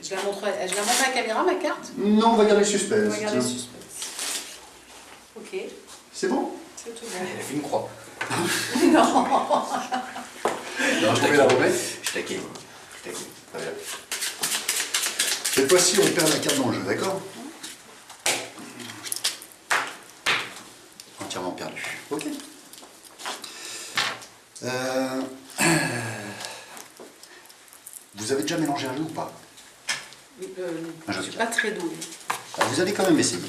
Je la montre à la caméra, ma carte? Non, on va garder le suspense. On va garder le tiens. suspense. Ok, C'est bon? c'est tout Elle a fait une croix. bon. Non. Non, je la remettre. Je taquine. Très bien. Cette fois-ci, on perd la carte dans le jeu, d'accord? Entièrement perdu. Ok. Vous avez déjà mélangé un jeu ou pas? Je ne suis pas très douée. Alors, vous allez quand même essayer.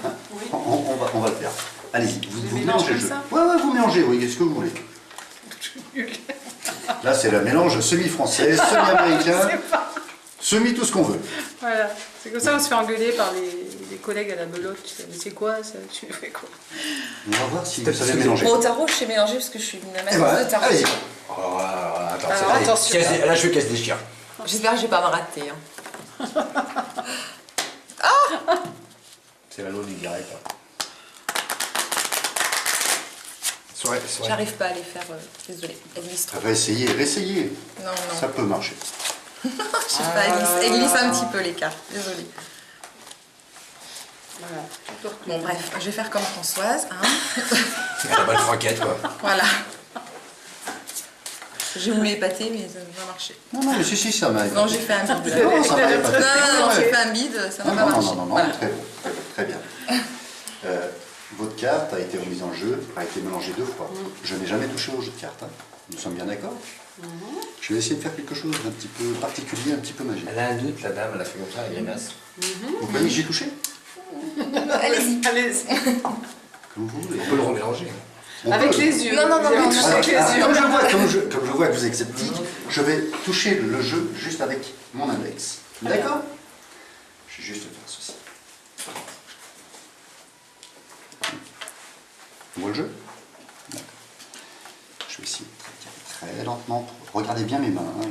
Hein? Oui. On va le faire. Allez-y, vous mélange mélangez comme le jeu. ça Ouais, vous mélangez, oui, qu'est-ce que vous voulez? Là, c'est le mélange semi-français, semi-américain, semi tout ce qu'on veut. Voilà. C'est comme ça on se fait engueuler par les collègues à la belote. Tu sais, mais c'est quoi ça? Tu fais quoi? On va voir si vous savez mélanger. Bon, au tarot, je sais mélanger parce que je suis une Et amatrice voilà, de tarot. allez. Oh, attends, Alors, allez, attention. là, je veux qu'elle se déchire. J'espère que je vais pas me rater. Hein. C'est la loi du direct. Soirée. J'arrive pas à les faire. Désolée. Elle glisse trop. Réessayez. Non, non. Ça peut marcher. Je sais pas, elle glisse un petit peu les cartes. Désolée. Voilà. Bon, bref, je vais faire comme Françoise. Hein. La bonne franquette, quoi. Voilà. J'ai voulu épater, mais ça n'a pas marché. Non, mais si, ça m'a... Non, j'ai fait un bide. Non, ça m'a pas. Non, j'ai fait un bide, ça n'a pas marché. Non, Voilà. très bon, très bien. Votre carte a été remise en jeu, a été mélangée 2 fois. Je n'ai jamais touché au jeu de cartes. Hein. Nous sommes bien d'accord? Je vais essayer de faire quelque chose d'un petit peu particulier, un petit peu magique. Elle a un doute, la dame, elle a fait comme ça, elle grimace. Vous voyez que j'ai touché? Allez-y. Allez-y. Comme vous voulez. On peut le remélanger. On Avec peut. les yeux. Non, non, non, non, Vous non. avez touché avec les yeux. Comme je vois que vous êtes sceptique, je vais toucher le jeu juste avec mon index. D'accord? Je vais juste faire ceci. On voit le jeu? D'accord. Je vais essayer de tirer très lentement. Regardez bien mes mains, hein,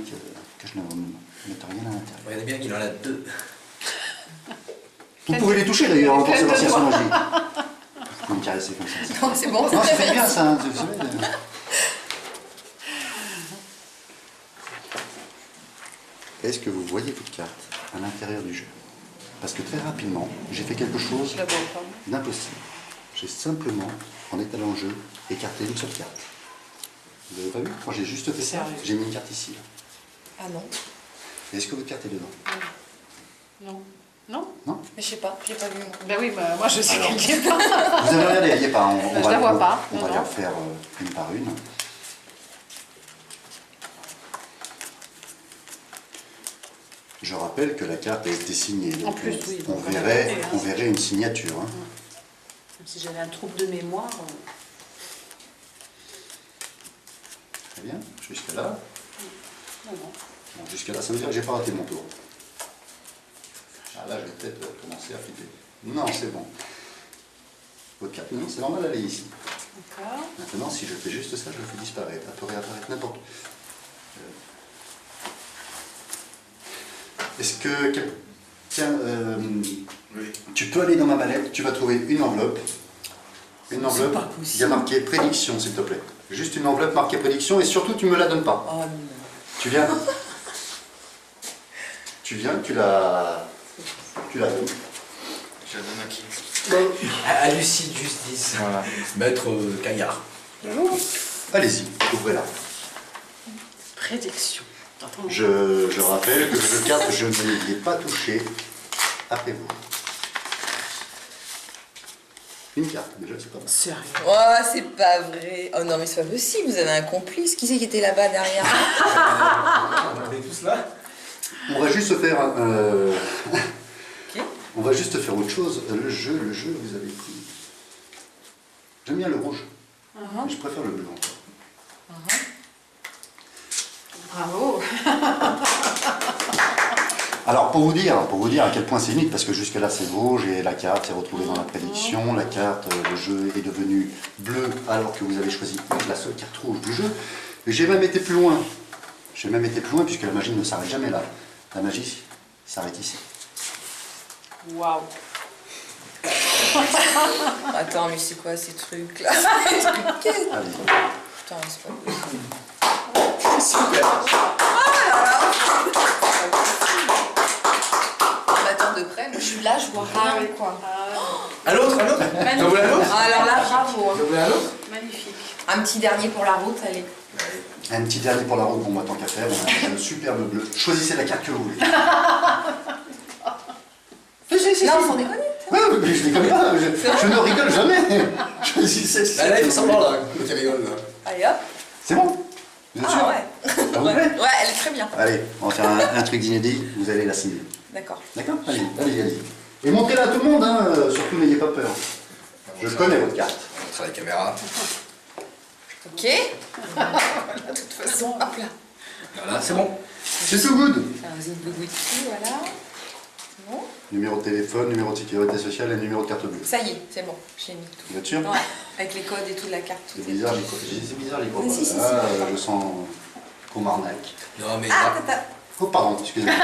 que je ne mette rien à l'intérieur. Regardez bien qu'il en a 2. Vous pouvez les toucher d'ailleurs hein, pour cette ancienne magie. Vous pouvez me caresser comme ça. Non, c'est bon, Non, c'est c'est très bien bien. ça. Hein, vous savez, Est-ce que vous voyez votre carte à l'intérieur du jeu? Parce que très rapidement, j'ai fait quelque chose Je la vois pas. d'impossible. J'ai simplement, en étalant en jeu, écarté une seule carte. Vous avez pas vu? Moi j'ai juste fait ça. Sérieux? J'ai mis une carte ici. Là. Ah non, Est-ce que votre carte est dedans? Non. Non? mais je sais pas, j'ai pas vu. Moi. Ben oui, bah, moi je sais Alors. qu'il n'y est pas. Vous avez regardé, il n'y a pas. Je la vois pas. On va Non, les non. refaire une par une. Je rappelle que la carte a été signée. En donc plus, oui, on donc on a verrait, compté, hein. on verrait une signature. Hein. Même si j'avais un trouble de mémoire. Très bien. Jusque là. Non, non. Bon, jusque là, ça veut dire que j'ai pas raté mon tour. Ah là, je vais peut-être commencer à flipper. Non, c'est bon. Votre carte, non, c'est normal, elle est ici. D'accord. Maintenant, si je fais juste ça, je le fais disparaître. Elle peut réapparaître n'importe où. Est-ce que... Tiens, Oui. tu peux aller dans ma mallette, tu vas trouver une enveloppe. Une enveloppe, pas il y a marqué prédiction, s'il te plaît. Juste une enveloppe marquée prédiction, et surtout, tu ne me la donnes pas. Oh non. Tu viens... tu viens, tu la... Tu la donnes. Je la donne à qui? À Lucide Justice. Voilà. Maître Caillard. Allez-y, ouvrez-la. Prédiction. Attends. Je rappelle que ce carte, je ne l'ai pas touché après vous. Une carte, déjà, c'est pas mal. Sérieux. Oh, c'est pas vrai. Oh non, mais c'est pas possible, vous avez un complice. Qui c'est qui était là-bas derrière? On est tous là. On va juste faire Ok. on va juste faire autre chose. Le jeu, vous avez pris. J'aime bien le rouge. Mais je préfère le bleu encore. Bravo. Alors pour vous dire à quel point c'est unique, parce que jusque là c'est rouge et la carte s'est retrouvée dans la prédiction, la carte, le jeu est devenu bleu alors que vous avez choisi la seule carte rouge du jeu. Et j'ai même été plus loin. Puisque la magie ne s'arrête jamais là. La magie s'arrête ici. Waouh. Attends, mais c'est quoi ces trucs-là? Putain, Allez. c'est pas possible. Super. Amateur de près, moi je suis là, je vois rien, quoi. À l'autre, à l'autre. T'en voulais un autre? Ah, alors là, bravo. T'en voulais un autre? Magnifique. Un petit dernier pour la route, allez. Un petit dernier pour la route, bon, moi, tant qu'à faire, on a un superbe bleu. Choisissez la carte que vous voulez. Non, sans déconner. Ouais, mais je déconne pas, je ne rigole jamais. Choisissez. Bah là, il faut savoir là, que tu rigoles là. Allez hop. C'est bon? Vous êtes sûr? Ah ouais. Ça vous plaît? Ouais, elle est très bien. Allez, on va faire un truc d'inédit, vous allez la signer. D'accord. D'accord? Allez. Et montrez-la à tout le monde, hein, surtout n'ayez pas peur. Je connais votre carte. On montre à la caméra. Ok. De toute façon, hop là. Voilà, c'est bon. C'est tout good. Un zip-bougouti, voilà. Bon. Numéro de téléphone, numéro de sécurité sociale et numéro de carte bleue. Ça y est, c'est bon, j'ai mis tout. Vous êtes sûr? Ouais, avec les codes et tout de la carte. Tout C'est est bizarre, bon. c'est bizarre les copains. Si, si, si. Ah, je sens qu'on m'arnaque. Non, mais Ah, là, tata. Oh, pardon, excusez-moi.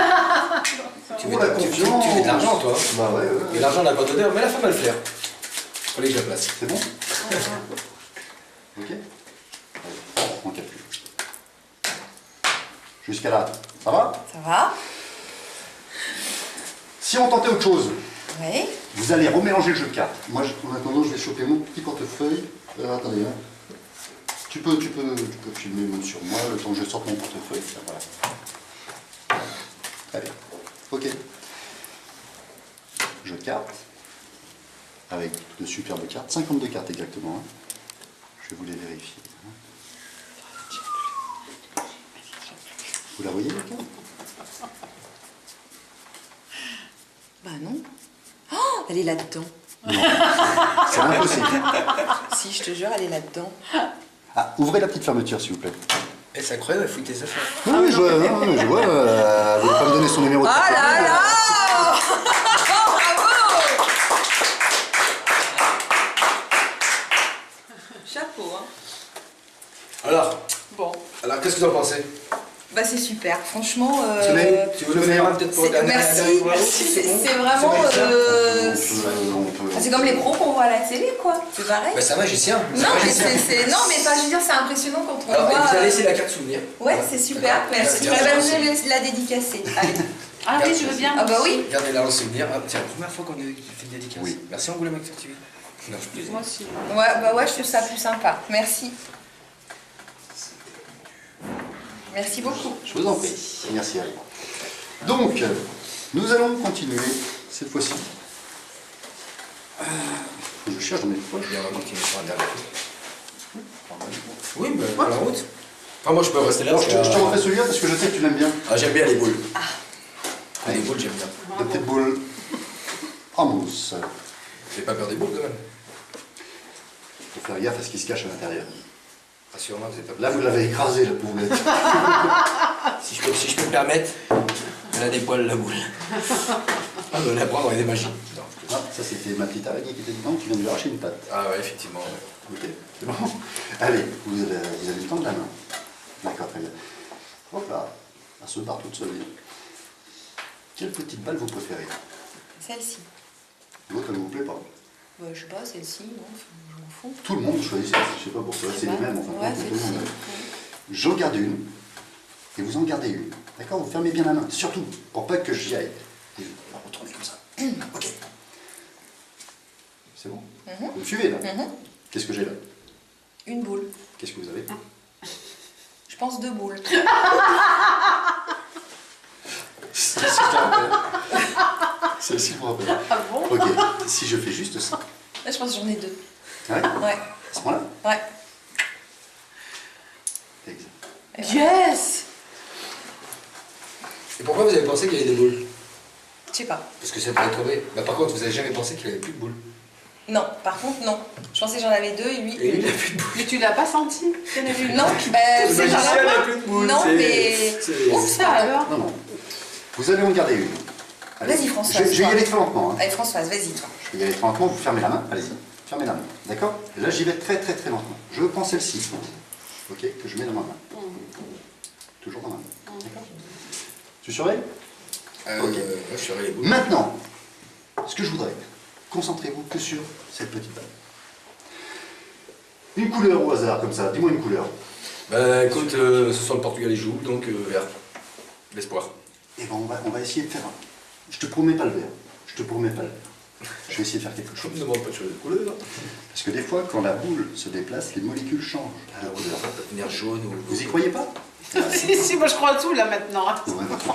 tu Oh, veux, la tu confiance. veux de l'argent, toi. Bah ouais, Et ouais. l'argent n'a pas d'odeur, mais la femme a le flair. Fallait que je la place. C'est bon? Ok. Allez, on calcule. Jusqu'à là, ça va? Ça va? Si on tentait autre chose, Oui. vous allez remélanger le jeu de cartes. Moi, en attendant, je vais choper mon petit portefeuille. Attendez, hein. Tu peux filmer même sur moi le temps que je sorte mon portefeuille. Ça, voilà. Allez, ok. Jeu de cartes. Avec de superbes cartes. 52 cartes exactement. Hein. Je vais vous les vérifier. Hein. Vous la voyez, la carte? Bah non. Oh, elle est là-dedans. Non, c'est impossible. Si, je te jure, elle est là-dedans. Ah, ouvrez la petite fermeture, s'il vous plaît. Et c'est incroyable, elle fouille tes affaires. Oui, je vois, vous voulez pas me donner son numéro de Oh téléphone. là là. Bravo. Chapeau, hein. Alors, Bon. qu'est-ce que vous en pensez? Bah c'est super, franchement. Tu veux le faire peut-être pour c'est- merci, c'est vraiment. C'est comme les pros qu'on voit à la télé, quoi. C'est pareil. Bah, c'est un magicien. Non, mais non, mais enfin, je veux dire, c'est impressionnant quand on Alors, voit. vous avez laissé la carte souvenir. Ouais, Voilà. c'est super, D'accord. merci. Bien, Je vais merci. même la dédicacer. Allez. Ah oui, je veux bien. Ah bah oui. Gardez-la en souvenir. Ah, c'est la première fois qu'on a fait une dédicace. Oui. Merci Angoulême Active. Non, je plaisir. Moi aussi. Ouais, bah ouais, je trouve ça plus sympa. Merci. Merci beaucoup. Je vous en prie. Merci à vous. Donc, nous allons continuer cette fois-ci. Faut que je cherche dans mes poches. Et on va continuer sur un dernier coup. Oui, mais pour la route. Enfin, moi, je peux rester là. Alors, parce je que, te refais celui-là parce que je sais que tu l'aimes bien. Ah, j'aime bien les boules. Les boules, j'aime bien. La petite boule en mousse. J'ai pas peur des boules, quand même. Faut faire gaffe à ce qui se cache à l'intérieur. Rassurez-moi, vous n'avez pas peur. Là, vous l'avez écrasé, la poulette. Si je peux me permettre, elle a des poils, la boule. Ah, ben, la prendre avec des magies. Non, je- Ah, ça, c'était ma petite araignée qui était dedans. Tu viens de lui arracher une patte. Ah, ouais, effectivement. Ouais. Ok, c'est bon. Allez, vous avez le temps de la main. D'accord, très bien. Hop là, elle se barre toute seule. Quelle petite balle vous préférez? Celle-ci. L'autre, elle ne vous plaît pas? Bah, je sais pas, celle-ci, non, je m'en fous. Tout le monde choisit ça, je sais pas pourquoi, c'est les mêmes, enfin, Ouais, tout le celle-ci. monde. J'en garde une, et vous en gardez une. D'accord? Vous fermez bien la main, surtout, pour pas que j'y aille. Et on va retourner comme ça. Ok. C'est bon? Vous me suivez, là? Qu'est-ce que j'ai là? Une boule. Qu'est-ce que vous avez? Je pense 2 boules. Celle-ci, je me rappelle. Celle-ci, je me rappelle. Ah bon? Ok, si je fais juste ça. Là, je pense que j'en ai 2. Ouais? Ouais. À ce moment-là? Ouais. Exact. Yes! Et pourquoi vous avez pensé qu'il y avait des boules? Je sais pas. Parce que ça pourrait tomber. Bah, par contre, vous avez jamais pensé qu'il n'y avait plus de boules. Non, par contre, non. Je pensais que j'en avais 2 et lui. Et lui, il n'a plus de boules. Mais tu l'as pas senti? T'en as vu? Non, Le c'est magicien genre. n'a plus de boules. Non, c'est- mais- c'est- Ouf, ça alors? Non, non. Vous allez en garder une. Allez. Vas-y, Françoise, Je vais y toi. aller très lentement. Hein. Allez, Françoise, vas-y, toi. Je vais y aller très lentement, vous fermez la main, allez-y. Fermez la main, d'accord? Et là, j'y vais très très très lentement. Je prends celle-ci, ok, que je mets dans ma main. Toujours dans ma main, d'accord? Tu surveilles? Ok. Je suis les boules. Maintenant, ce que je voudrais, concentrez-vous que sur cette petite balle. Une couleur au hasard, comme ça. Dis-moi une couleur. Bah, écoute, ce soir le Portugal y joue, donc vert. L'espoir. Eh ben, on va essayer de faire un. Je te promets pas le vert. Je te promets pas le vert. Je vais essayer de faire quelque Je chose. ne demande pas de choisir de couleur. Parce que des fois, quand la boule se déplace, les molécules changent Ah, de ouais, couleur. ça peut devenir jaune ou. Vous y croyez pas? Si, moi je crois à tout là maintenant. Ouais, votre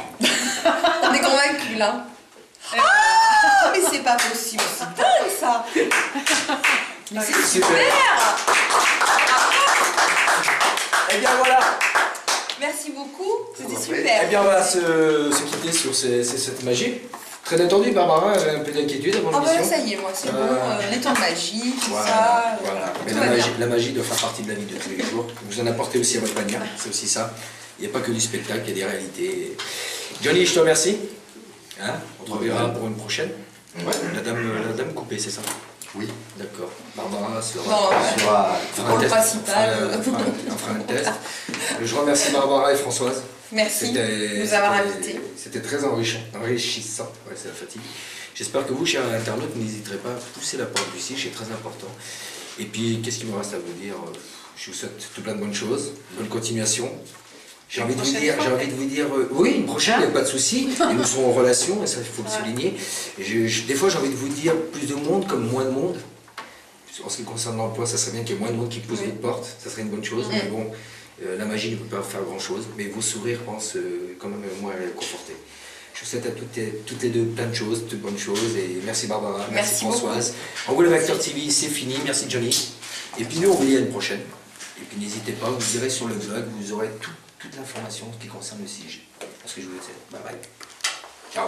On est convaincus, là. Ah, mais c'est pas possible, c'est dingue, ça. Mais c'est super. Eh bien voilà. Merci beaucoup, c'était va, super. Eh bien on va se quitter sur cette magie. Très attendu, Barbara, elle avait un peu d'inquiétude avant Ah bah l'émission. ça y est, moi c'est bon, les temps de magie, tout Voilà, ça. voilà. Mais tout va bien. la magie doit faire partie de la vie de tous les jours. Vous en apportez aussi à votre manière, c'est aussi ça. Il n'y a pas que du spectacle, il y a des réalités. Johnny, je te remercie. Hein, on te reverra pour une prochaine. Ouais. La dame coupée, c'est ça? Oui. D'accord. Barbara sera... Bon, Sera- fera pour un le test. principal. On fera un test. Je remercie Barbara et Françoise. merci de nous avoir invités. C'était très enrichissant. Ouais, c'est la fatigue. J'espère que vous, chers internautes, n'hésiterez pas à pousser la porte du siège, c'est très important. Et puis, qu'est-ce qu'il me reste à vous dire? Je vous souhaite tout plein de bonnes choses, bonne continuation. J'ai envie de vous dire, oui, une prochaine, il n'y a pas de souci. Et nous serons en relation, et ça, il faut le souligner. Et des fois, j'ai envie de vous dire plus de monde comme moins de monde. En ce qui concerne l'emploi, ça serait bien qu'il y ait moins de monde qui pousse votre porte, ça serait une bonne chose. Mais bon, la magie ne peut pas faire grand-chose. Mais vos sourires, je pense, quand même, moi, à conforter. Je vous souhaite à toutes les deux plein de choses, toutes bonnes choses. Et merci Barbara, merci Françoise. Angoulême Acteur TV, c'est fini. Merci Johnny. Et puis nous, on vous dit à une prochaine. Et puis n'hésitez pas, vous irez sur le blog, vous aurez toute l'information qui concerne le CIG. Parce que je vous le sais. Bye bye. Ciao.